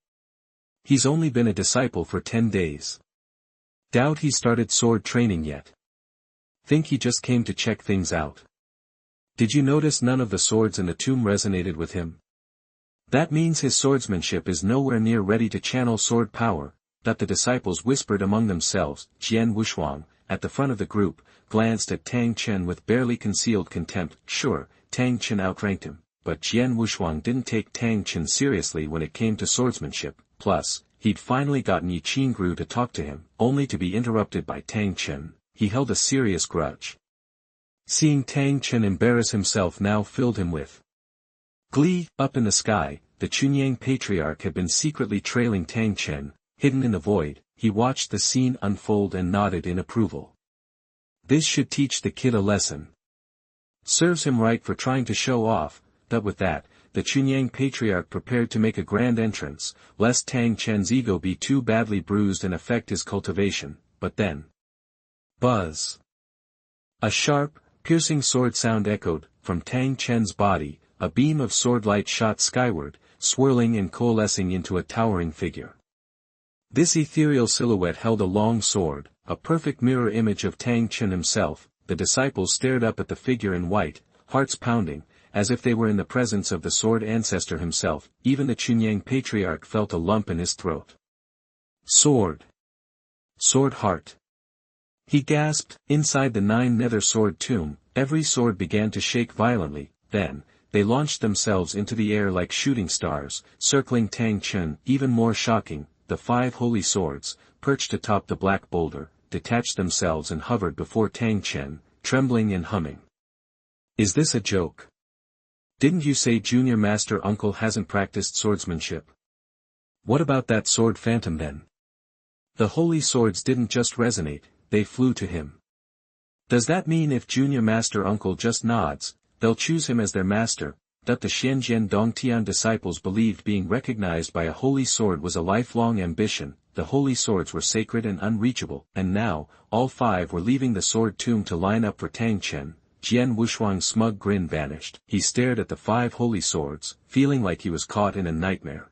He's only been a disciple for 10 days. Doubt he started sword training yet. Think he just came to check things out. Did you notice none of the swords in the tomb resonated with him? That means his swordsmanship is nowhere near ready to channel sword power. That the disciples whispered among themselves. Jian Wushuang, at the front of the group, glanced at Tang Chen with barely concealed contempt. Sure, Tang Chen outranked him, but Jian Wushuang didn't take Tang Chen seriously when it came to swordsmanship. Plus, he'd finally gotten Yi Qingru to talk to him, only to be interrupted by Tang Chen. He held a serious grudge. Seeing Tang Chen embarrass himself now filled him with glee. Up in the sky, the Chunyang Patriarch had been secretly trailing Tang Chen. Hidden in the void, he watched the scene unfold and nodded in approval. This should teach the kid a lesson. Serves him right for trying to show off. But with that, the Chunyang Patriarch prepared to make a grand entrance, lest Tang Chen's ego be too badly bruised and affect his cultivation. But then, buzz! A sharp, piercing sword sound echoed from Tang Chen's body. A beam of sword light shot skyward, swirling and coalescing into a towering figure. This ethereal silhouette held a long sword, a perfect mirror image of Tang Chen himself. The disciples stared up at the figure in white, hearts pounding, as if they were in the presence of the sword ancestor himself. Even the Chunyang Patriarch felt a lump in his throat. Sword. Sword heart. He gasped. Inside the 9 nether sword tomb, every sword began to shake violently. Then, they launched themselves into the air like shooting stars, circling Tang Chen. Even more shocking, the 5 holy swords, perched atop the black boulder, detached themselves and hovered before Tang Chen, trembling and humming. Is this a joke? Didn't you say Junior Master Uncle hasn't practiced swordsmanship? What about that sword phantom then? The holy swords didn't just resonate, they flew to him. Does that mean if Junior Master Uncle just nods, they'll choose him as their master? That the Xianjian Dongtian disciples believed being recognized by a holy sword was a lifelong ambition. The holy swords were sacred and unreachable, and now, all 5 were leaving the sword tomb to line up for Tang Chen. Jian Wushuang's smug grin vanished. He stared at the 5 holy swords, feeling like he was caught in a nightmare.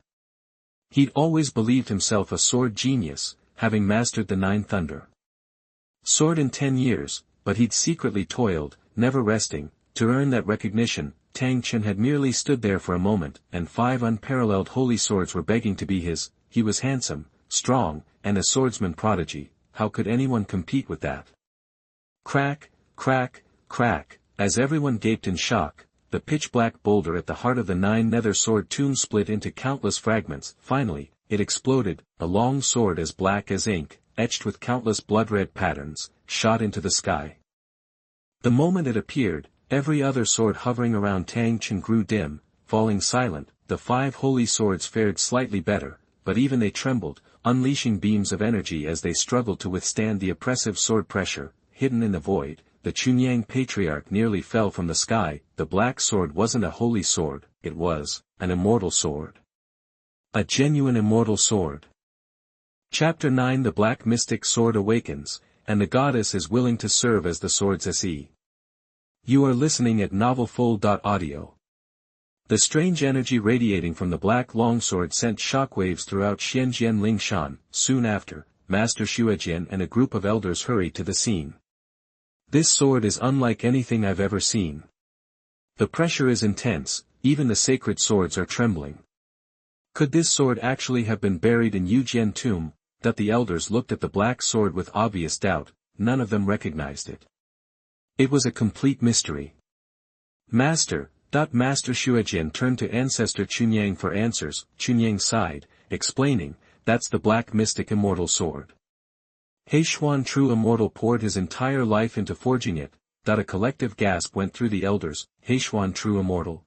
He'd always believed himself a sword genius, having mastered the 9 thunder sword in 10 years, but he'd secretly toiled, never resting, to earn that recognition. Tang Chen had merely stood there for a moment, and 5 unparalleled holy swords were begging to be his. He was handsome, strong, and a swordsman prodigy. How could anyone compete with that? Crack, crack, crack, as everyone gaped in shock, the pitch-black boulder at the heart of the 9 nether sword tomb split into countless fragments. Finally, it exploded. A long sword as black as ink, etched with countless blood-red patterns, shot into the sky. The moment it appeared, every other sword hovering around Tang Chen grew dim, falling silent. The 5 holy swords fared slightly better, but even they trembled, unleashing beams of energy as they struggled to withstand the oppressive sword pressure. Hidden in the void, the Chunyang Patriarch nearly fell from the sky. The black sword wasn't a holy sword, it was an immortal sword. A genuine immortal sword. Chapter 9. The Black Mystic Sword awakens, and the goddess is willing to serve as the sword's SE. You are listening at novelfull.audio. The strange energy radiating from the black longsword sent shockwaves throughout Xianjian Lingshan. Soon after, Master Xuejian and a group of elders hurried to the scene. This sword is unlike anything I've ever seen. The pressure is intense, even the sacred swords are trembling. Could this sword actually have been buried in Yujian tomb? That the elders looked at the black sword with obvious doubt, none of them recognized it. It was a complete mystery. Master Xuejian turned to ancestor Chunyang for answers. Chunyang sighed, explaining, that's the black mystic immortal sword. Xuanhuan true immortal poured his entire life into forging it. A collective gasp went through the elders. Xuanhuan true immortal.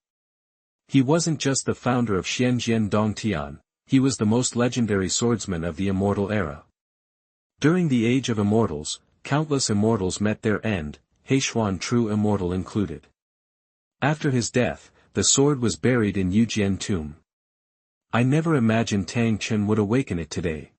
He wasn't just the founder of Xianjian Dongtian, he was the most legendary swordsman of the immortal era. During the age of immortals, countless immortals met their end, Xuanhuan true immortal included. After his death, the sword was buried in Yujian tomb. I never imagined Tang Chen would awaken it today.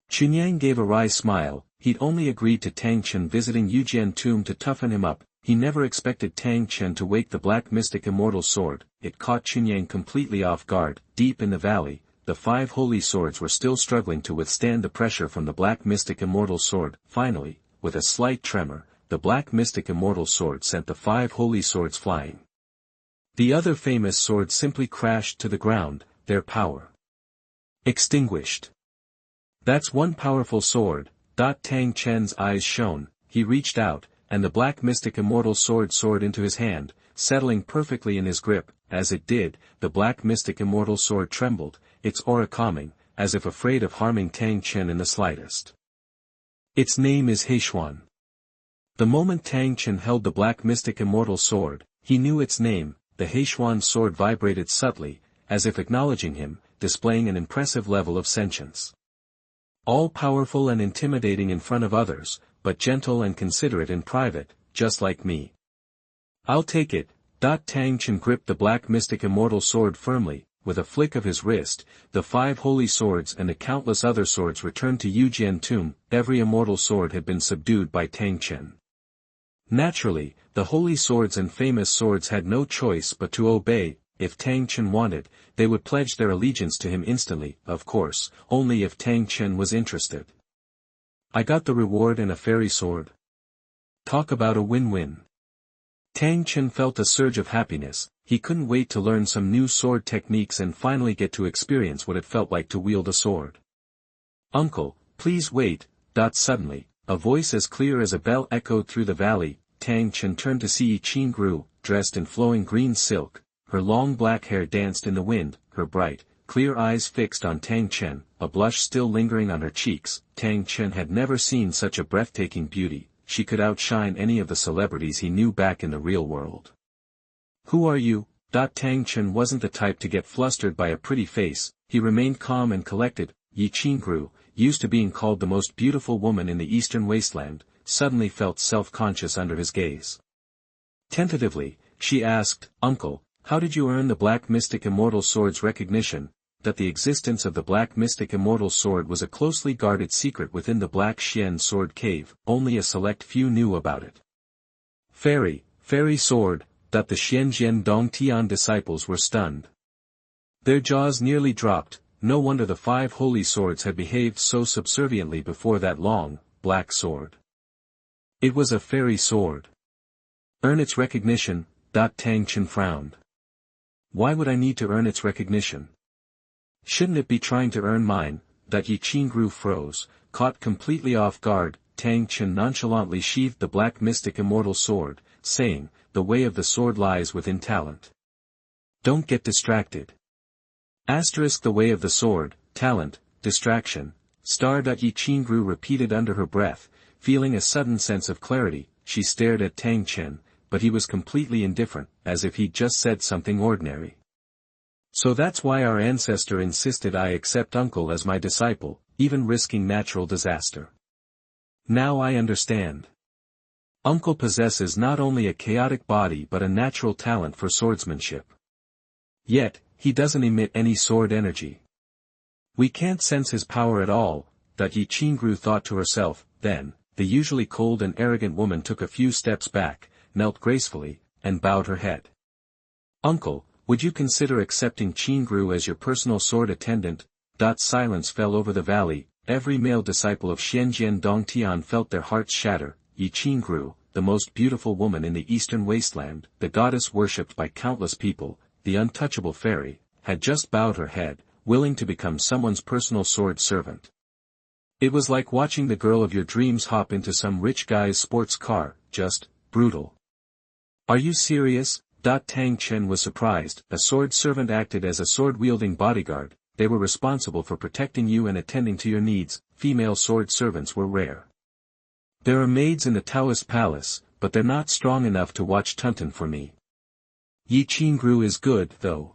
Chunyang gave a wry smile. He'd only agreed to Tang Chen visiting Yujian tomb to toughen him up. He never expected Tang Chen to wake the black mystic immortal sword. It caught Chunyang completely off guard. Deep in the valley, the 5 holy swords were still struggling to withstand the pressure from the black mystic immortal sword. Finally, with a slight tremor, the black mystic immortal sword sent the 5 holy swords flying. The other famous swords simply crashed to the ground, their power extinguished. That's one powerful sword. Tang Chen's eyes shone, he reached out, and the black mystic immortal sword soared into his hand, settling perfectly in his grip. As it did, the black mystic immortal sword trembled, its aura calming, as if afraid of harming Tang Chen in the slightest. Its name is Xuanhuan. The moment Tang Chen held the black mystic immortal sword, he knew its name. The Xuanhuan sword vibrated subtly, as if acknowledging him, displaying an impressive level of sentience. All-powerful and intimidating in front of others, but gentle and considerate in private, just like me. I'll take it. Tang Chen gripped the black mystic immortal sword firmly. With a flick of his wrist, the 5 holy swords and the countless other swords returned to Yujian tomb. Every immortal sword had been subdued by Tang Chen. Naturally, the holy swords and famous swords had no choice but to obey. If Tang Chen wanted, they would pledge their allegiance to him instantly, of course, only if Tang Chen was interested. I got the reward and a fairy sword. Talk about a win-win. Tang Chen felt a surge of happiness. He couldn't wait to learn some new sword techniques and finally get to experience what it felt like to wield a sword. Uncle, please wait. Suddenly, a voice as clear as a bell echoed through the valley. Tang Chen turned to see Qingru, dressed in flowing green silk. Her long black hair danced in the wind, her bright, clear eyes fixed on Tang Chen, a blush still lingering on her cheeks. Tang Chen had never seen such a breathtaking beauty. She could outshine any of the celebrities he knew back in the real world. Who are you? Tang Chen wasn't the type to get flustered by a pretty face. He remained calm and collected. Yi Qingru, used to being called the most beautiful woman in the eastern wasteland, suddenly felt self-conscious under his gaze. Tentatively, she asked, Uncle, how did you earn the Black Mystic Immortal Sword's recognition? That the existence of the Black Mystic Immortal Sword was a closely guarded secret within the Black Xian Sword Cave, only a select few knew about it. Fairy sword, that the Xianjian Dongtian disciples were stunned. Their jaws nearly dropped. No wonder the 5 holy swords had behaved so subserviently before that long, black sword. It was a fairy sword. Earn its recognition. Tang Chen frowned. Why would I need to earn its recognition? Shouldn't it be trying to earn mine? Yi Qingru froze, caught completely off guard. Tang Chen nonchalantly sheathed the Black Mystic Immortal Sword, saying, the way of the sword lies within talent. Don't get distracted. The way of the sword, talent, distraction, Yi Qingru repeated under her breath, feeling a sudden sense of clarity. She stared at Tang Chen, but he was completely indifferent, as if he'd just said something ordinary. So that's why our ancestor insisted I accept Uncle as my disciple, even risking natural disaster. Now I understand. Uncle possesses not only a chaotic body but a natural talent for swordsmanship. Yet, he doesn't emit any sword energy. We can't sense his power at all, Yi Qingru thought to herself. Then, the usually cold and arrogant woman took a few steps back, knelt gracefully, and bowed her head. Uncle, would you consider accepting Qingru as your personal sword attendant? Silence fell over the valley. Every male disciple of Xianjian Dongtian felt their hearts shatter. Yi Qingru, the most beautiful woman in the eastern wasteland, the goddess worshipped by countless people, the untouchable fairy, had just bowed her head, willing to become someone's personal sword servant. It was like watching the girl of your dreams hop into some rich guy's sports car, just brutal. Are you serious? Tang Chen was surprised. A sword servant acted as a sword-wielding bodyguard. They were responsible for protecting you and attending to your needs. Female sword servants were rare. There are maids in the Taoist palace, but they're not strong enough to watch Tunten for me. Yi Qingru is good, though.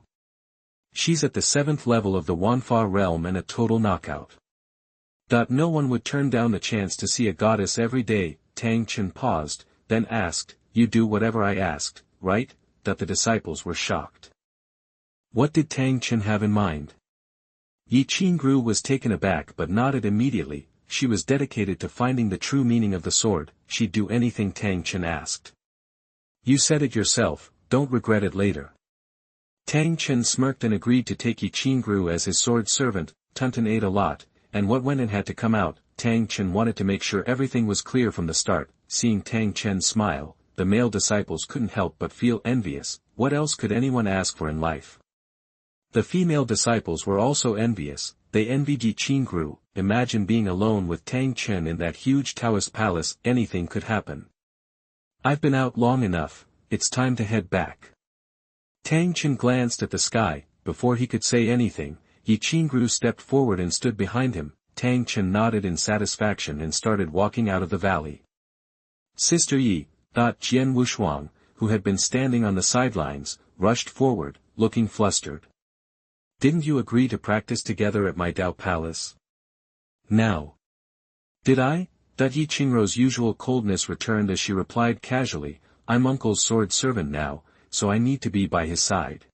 She's at the 7th level of the Wanfa realm and a total knockout. No one would turn down the chance to see a goddess every day. Tang Chen paused, then asked, "You do whatever I asked, right?" The disciples were shocked. What did Tang Chen have in mind? Yi Qingru was taken aback but nodded immediately. She was dedicated to finding the true meaning of the sword. She'd do anything Tang Chen asked. You said it yourself, don't regret it later. Tang Chen smirked and agreed to take Yi Qingru as his sword servant. Tunten ate a lot, and what went in had to come out. Tang Chen wanted to make sure everything was clear from the start. Seeing Tang Chen smile, the male disciples couldn't help but feel envious. What else could anyone ask for in life? The female disciples were also envious. They envied Yi Qingru. Imagine being alone with Tang Chen in that huge Taoist palace. Anything could happen. I've been out long enough, it's time to head back. Tang Chen glanced at the sky. Before he could say anything, Yi Qingru stepped forward and stood behind him. Tang Chen nodded in satisfaction and started walking out of the valley. Sister Yi, Jian Wushuang, who had been standing on the sidelines, rushed forward, looking flustered. Didn't you agree to practice together at my Dao palace? Now. Did I? Yi Qingru's usual coldness returned as she replied casually, I'm Uncle's sword servant now, so I need to be by his side.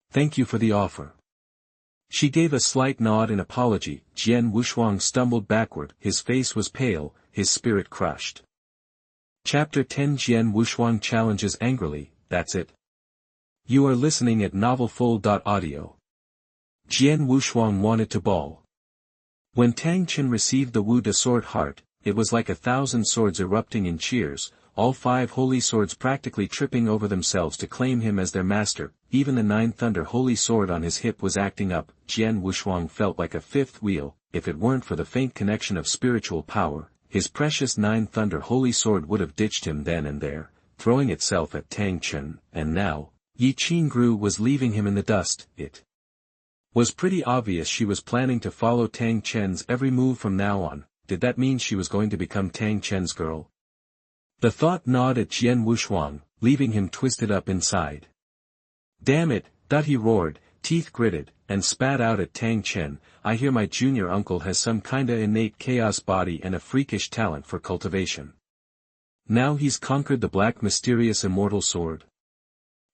Thank you for the offer. She gave a slight nod in apology. Jian Wushuang stumbled backward. His face was pale, his spirit crushed. Chapter 10 Jian Wushuang challenges angrily. That's it. You are listening at novelfull.audio. Jian Wushuang wanted to bawl. When Tang Chen received the Wu De sword heart, it was like 1,000 swords erupting in cheers, all 5 holy swords practically tripping over themselves to claim him as their master. Even the 9 Thunder holy sword on his hip was acting up. Jian Wushuang felt like a 5th wheel. If it weren't for the faint connection of spiritual power, his precious 9 Thunder holy sword would have ditched him then and there, throwing itself at Tang Chen. And now, Yi Qingru was leaving him in the dust. It was pretty obvious she was planning to follow Tang Chen's every move from now on. Did that mean she was going to become Tang Chen's girl? The thought gnawed at Jian Wushuang, leaving him twisted up inside. Damn it, he roared, teeth gritted, and spat out at Tang Chen. I hear my junior uncle has some kinda innate chaos body and a freakish talent for cultivation. Now he's conquered the black mysterious immortal sword.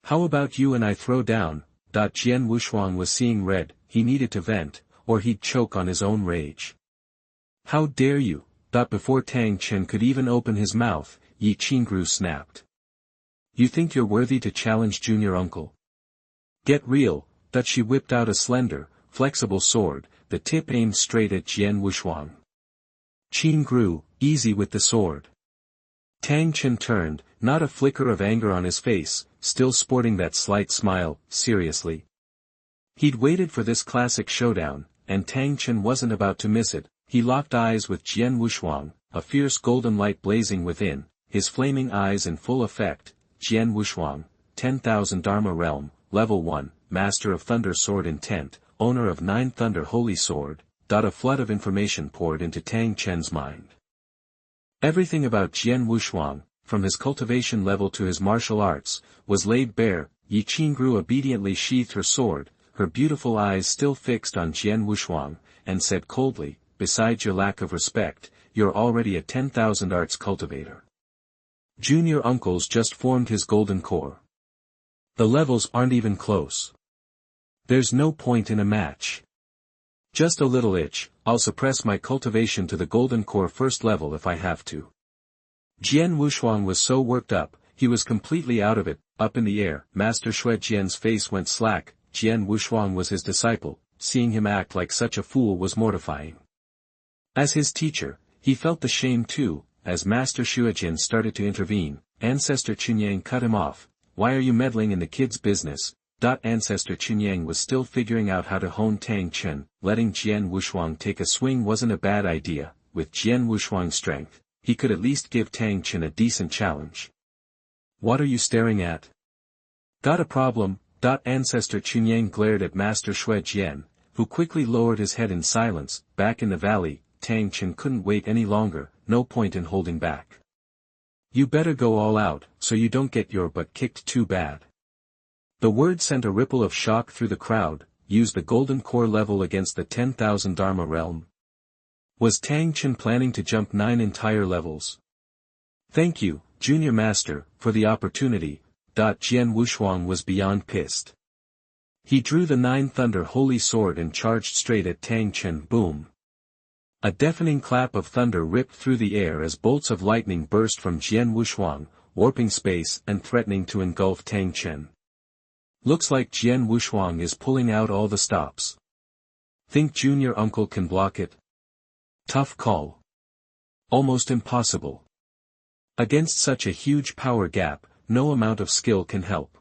How about you and I throw down? Jian Wushuang was seeing red. He needed to vent, or he'd choke on his own rage. How dare you? Before Tang Chen could even open his mouth, Yi Qingru snapped. You think you're worthy to challenge junior uncle? Get real. She whipped out a slender, flexible sword, the tip aimed straight at Jian Wushuang. Qingru, easy with the sword. Tang Chen turned, not a flicker of anger on his face, still sporting that slight smile. Seriously? He'd waited for this classic showdown, and Tang Chen wasn't about to miss it. He locked eyes with Jian Wushuang, a fierce golden light blazing within, his flaming eyes in full effect. Jian Wushuang, 10,000 Dharma Realm, Level 1, Master of Thunder Sword Intent, owner of 9 Thunder Holy Sword. A flood of information poured into Tang Chen's mind. Everything about Jian Wushuang, from his cultivation level to his martial arts, was laid bare. Yi Qingru obediently sheathed her sword, her beautiful eyes still fixed on Jian Wushuang, and said coldly, besides your lack of respect, you're already a 10,000 arts cultivator. Junior uncle's just formed his golden core. The levels aren't even close. There's no point in a match. Just a little itch, I'll suppress my cultivation to the golden core first level if I have to. Jian Wushuang was so worked up, he was completely out of it. Up in the air, Master Shui Jian's face went slack. Jian Wushuang was his disciple. Seeing him act like such a fool was mortifying. As his teacher, he felt the shame too, as Master Xuanhuan started to intervene, Ancestor Chunyang cut him off. "Why are you meddling in the kid's business?" Ancestor Chunyang was still figuring out how to hone Tang Chen. Letting Jian Wushuang take a swing wasn't a bad idea. With Jian Wushuang's strength, he could at least give Tang Chen a decent challenge. "What are you staring at? Got a problem?" Ancestor Chunyang glared at Master Xuanhuan, who quickly lowered his head in silence. Back in the valley, Tang Chen couldn't wait any longer. No point in holding back. "You better go all out, so you don't get your butt kicked too bad." The word sent a ripple of shock through the crowd. Use the golden core level against the 10,000 Dharma realm. Was Tang Chen planning to jump 9 entire levels? "Thank you, Junior Master, for the opportunity." Jian Wushuang was beyond pissed. He drew the 9 Thunder Holy Sword and charged straight at Tang Chen. Boom! A deafening clap of thunder ripped through the air as bolts of lightning burst from Jian Wushuang, warping space and threatening to engulf Tang Chen. Looks like Jian Wushuang is pulling out all the stops. Think Junior Uncle can block it? Tough call. Almost impossible. Against such a huge power gap, no amount of skill can help.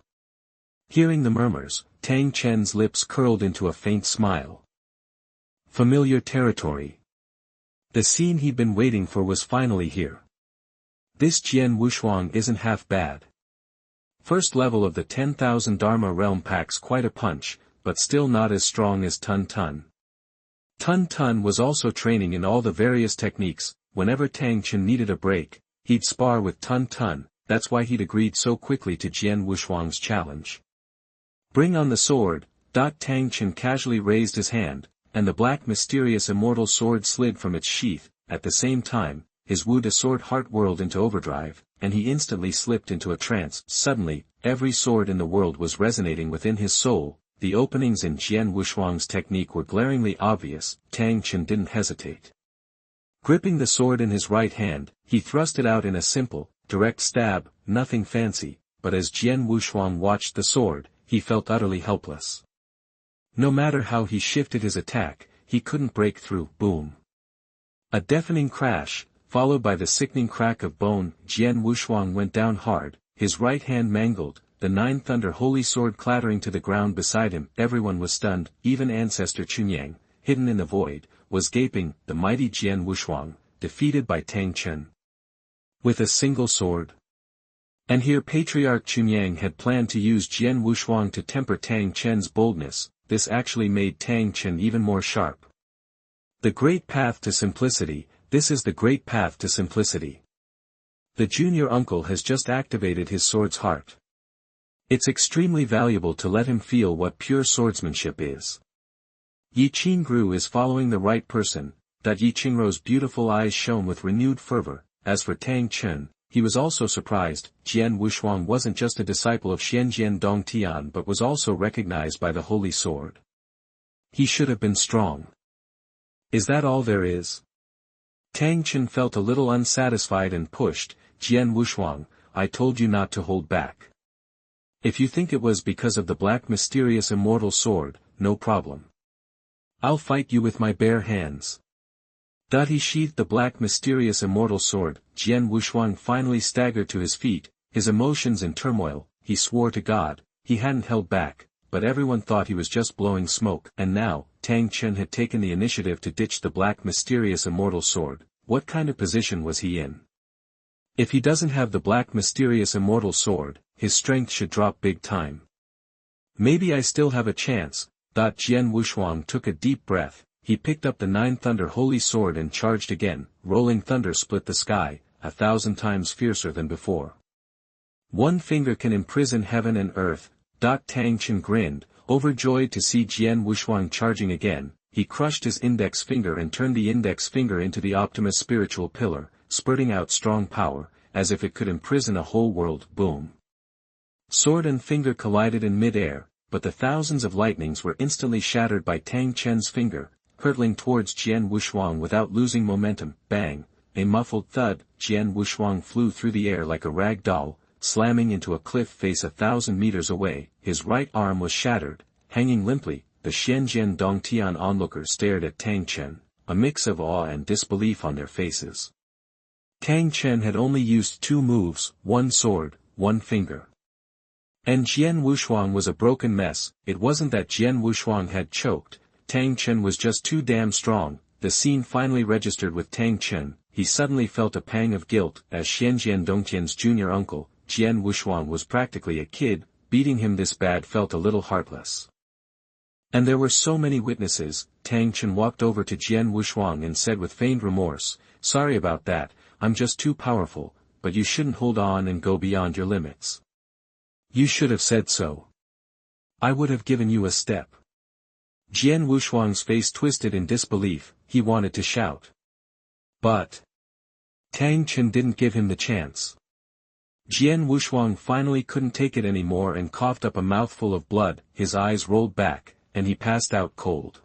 Hearing the murmurs, Tang Chen's lips curled into a faint smile. Familiar territory. The scene he'd been waiting for was finally here. This Jian Wushuang isn't half bad. First level of the 10,000 Dharma realm packs quite a punch, but still not as strong as Tun Tun. Tun Tun was also training in all the various techniques. Whenever Tang Chen needed a break, he'd spar with Tun Tun. That's why he'd agreed so quickly to Jian Wushuang's challenge. "Bring on the sword." Tang Chen casually raised his hand, and the black mysterious immortal sword slid from its sheath. At the same time, his Wu-Da sword heart whirled into overdrive, and he instantly slipped into a trance. Suddenly, every sword in the world was resonating within his soul. The openings in Jian Wushuang's technique were glaringly obvious. Tang Chen didn't hesitate. Gripping the sword in his right hand, he thrust it out in a simple, direct stab. Nothing fancy, but as Jian Wushuang watched the sword, he felt utterly helpless. No matter how he shifted his attack, he couldn't break through. Boom! A deafening crash, followed by the sickening crack of bone. Jian Wushuang went down hard, his right hand mangled, the 9 Thunder Holy Sword clattering to the ground beside him. Everyone was stunned. Even Ancestor Chunyang, hidden in the void, was gaping. The mighty Jian Wushuang, defeated by Tang Chen. With a single sword. And here Patriarch Chunyang had planned to use Jian Wushuang to temper Tang Chen's boldness. This actually made Tang Chen even more sharp. The great path to simplicity. This is the great path to simplicity. The junior uncle has just activated his sword's heart. It's extremely valuable to let him feel what pure swordsmanship is. Yi Qingru is following the right person. Yi Qingru's beautiful eyes shone with renewed fervor. As for Tang Chen, he was also surprised. Jian Wushuang wasn't just a disciple of Xianjian Dongtian but was also recognized by the Holy Sword. He should have been strong. Is that all there is? Tang Chen felt a little unsatisfied and pushed. Jian Wushuang, I told you not to hold back. If you think it was because of the black mysterious immortal sword, no problem. I'll fight you with my bare hands. He sheathed the black mysterious immortal sword. Jian Wushuang finally staggered to his feet, his emotions in turmoil. He swore to God, he hadn't held back, but everyone thought he was just blowing smoke. And now, Tang Chen had taken the initiative to ditch the black mysterious immortal sword. What kind of position was he in? If he doesn't have the black mysterious immortal sword, his strength should drop big time. Maybe I still have a chance. Jian Wushuang took a deep breath. He picked up the 9 Thunder Holy Sword and charged again. Rolling thunder split the sky, 1,000 times fiercer than before. One finger can imprison heaven and earth. Tang Chen grinned, overjoyed to see Jian Wushuang charging again. He crushed his index finger and turned the index finger into the Optimus spiritual pillar, spurting out strong power, as if it could imprison a whole world. Boom! Sword and finger collided in mid-air, but the thousands of lightnings were instantly shattered by Tang Chen's finger, hurtling towards Jian Wushuang without losing momentum. Bang! A muffled thud. Jian Wushuang flew through the air like a rag doll, slamming into a cliff face 1,000 meters away. His right arm was shattered, hanging limply. The Xianjian Dongtian onlookers stared at Tang Chen, a mix of awe and disbelief on their faces. Tang Chen had only used 2 moves, 1 sword, 1 finger. And Jian Wushuang was a broken mess. It wasn't that Jian Wushuang had choked, Tang Chen was just too damn strong. The scene finally registered with Tang Chen. He suddenly felt a pang of guilt, as Xianjian Dongtian's junior uncle, Jian Wushuang was practically a kid, beating him this bad felt a little heartless. And there were so many witnesses. Tang Chen walked over to Jian Wushuang and said with feigned remorse, "Sorry about that, I'm just too powerful, but you shouldn't hold on and go beyond your limits. You should have said so. I would have given you a step." Jian Wushuang's face twisted in disbelief. He wanted to shout. But Tang Chen didn't give him the chance. Jian Wushuang finally couldn't take it anymore and coughed up a mouthful of blood, his eyes rolled back, and he passed out cold.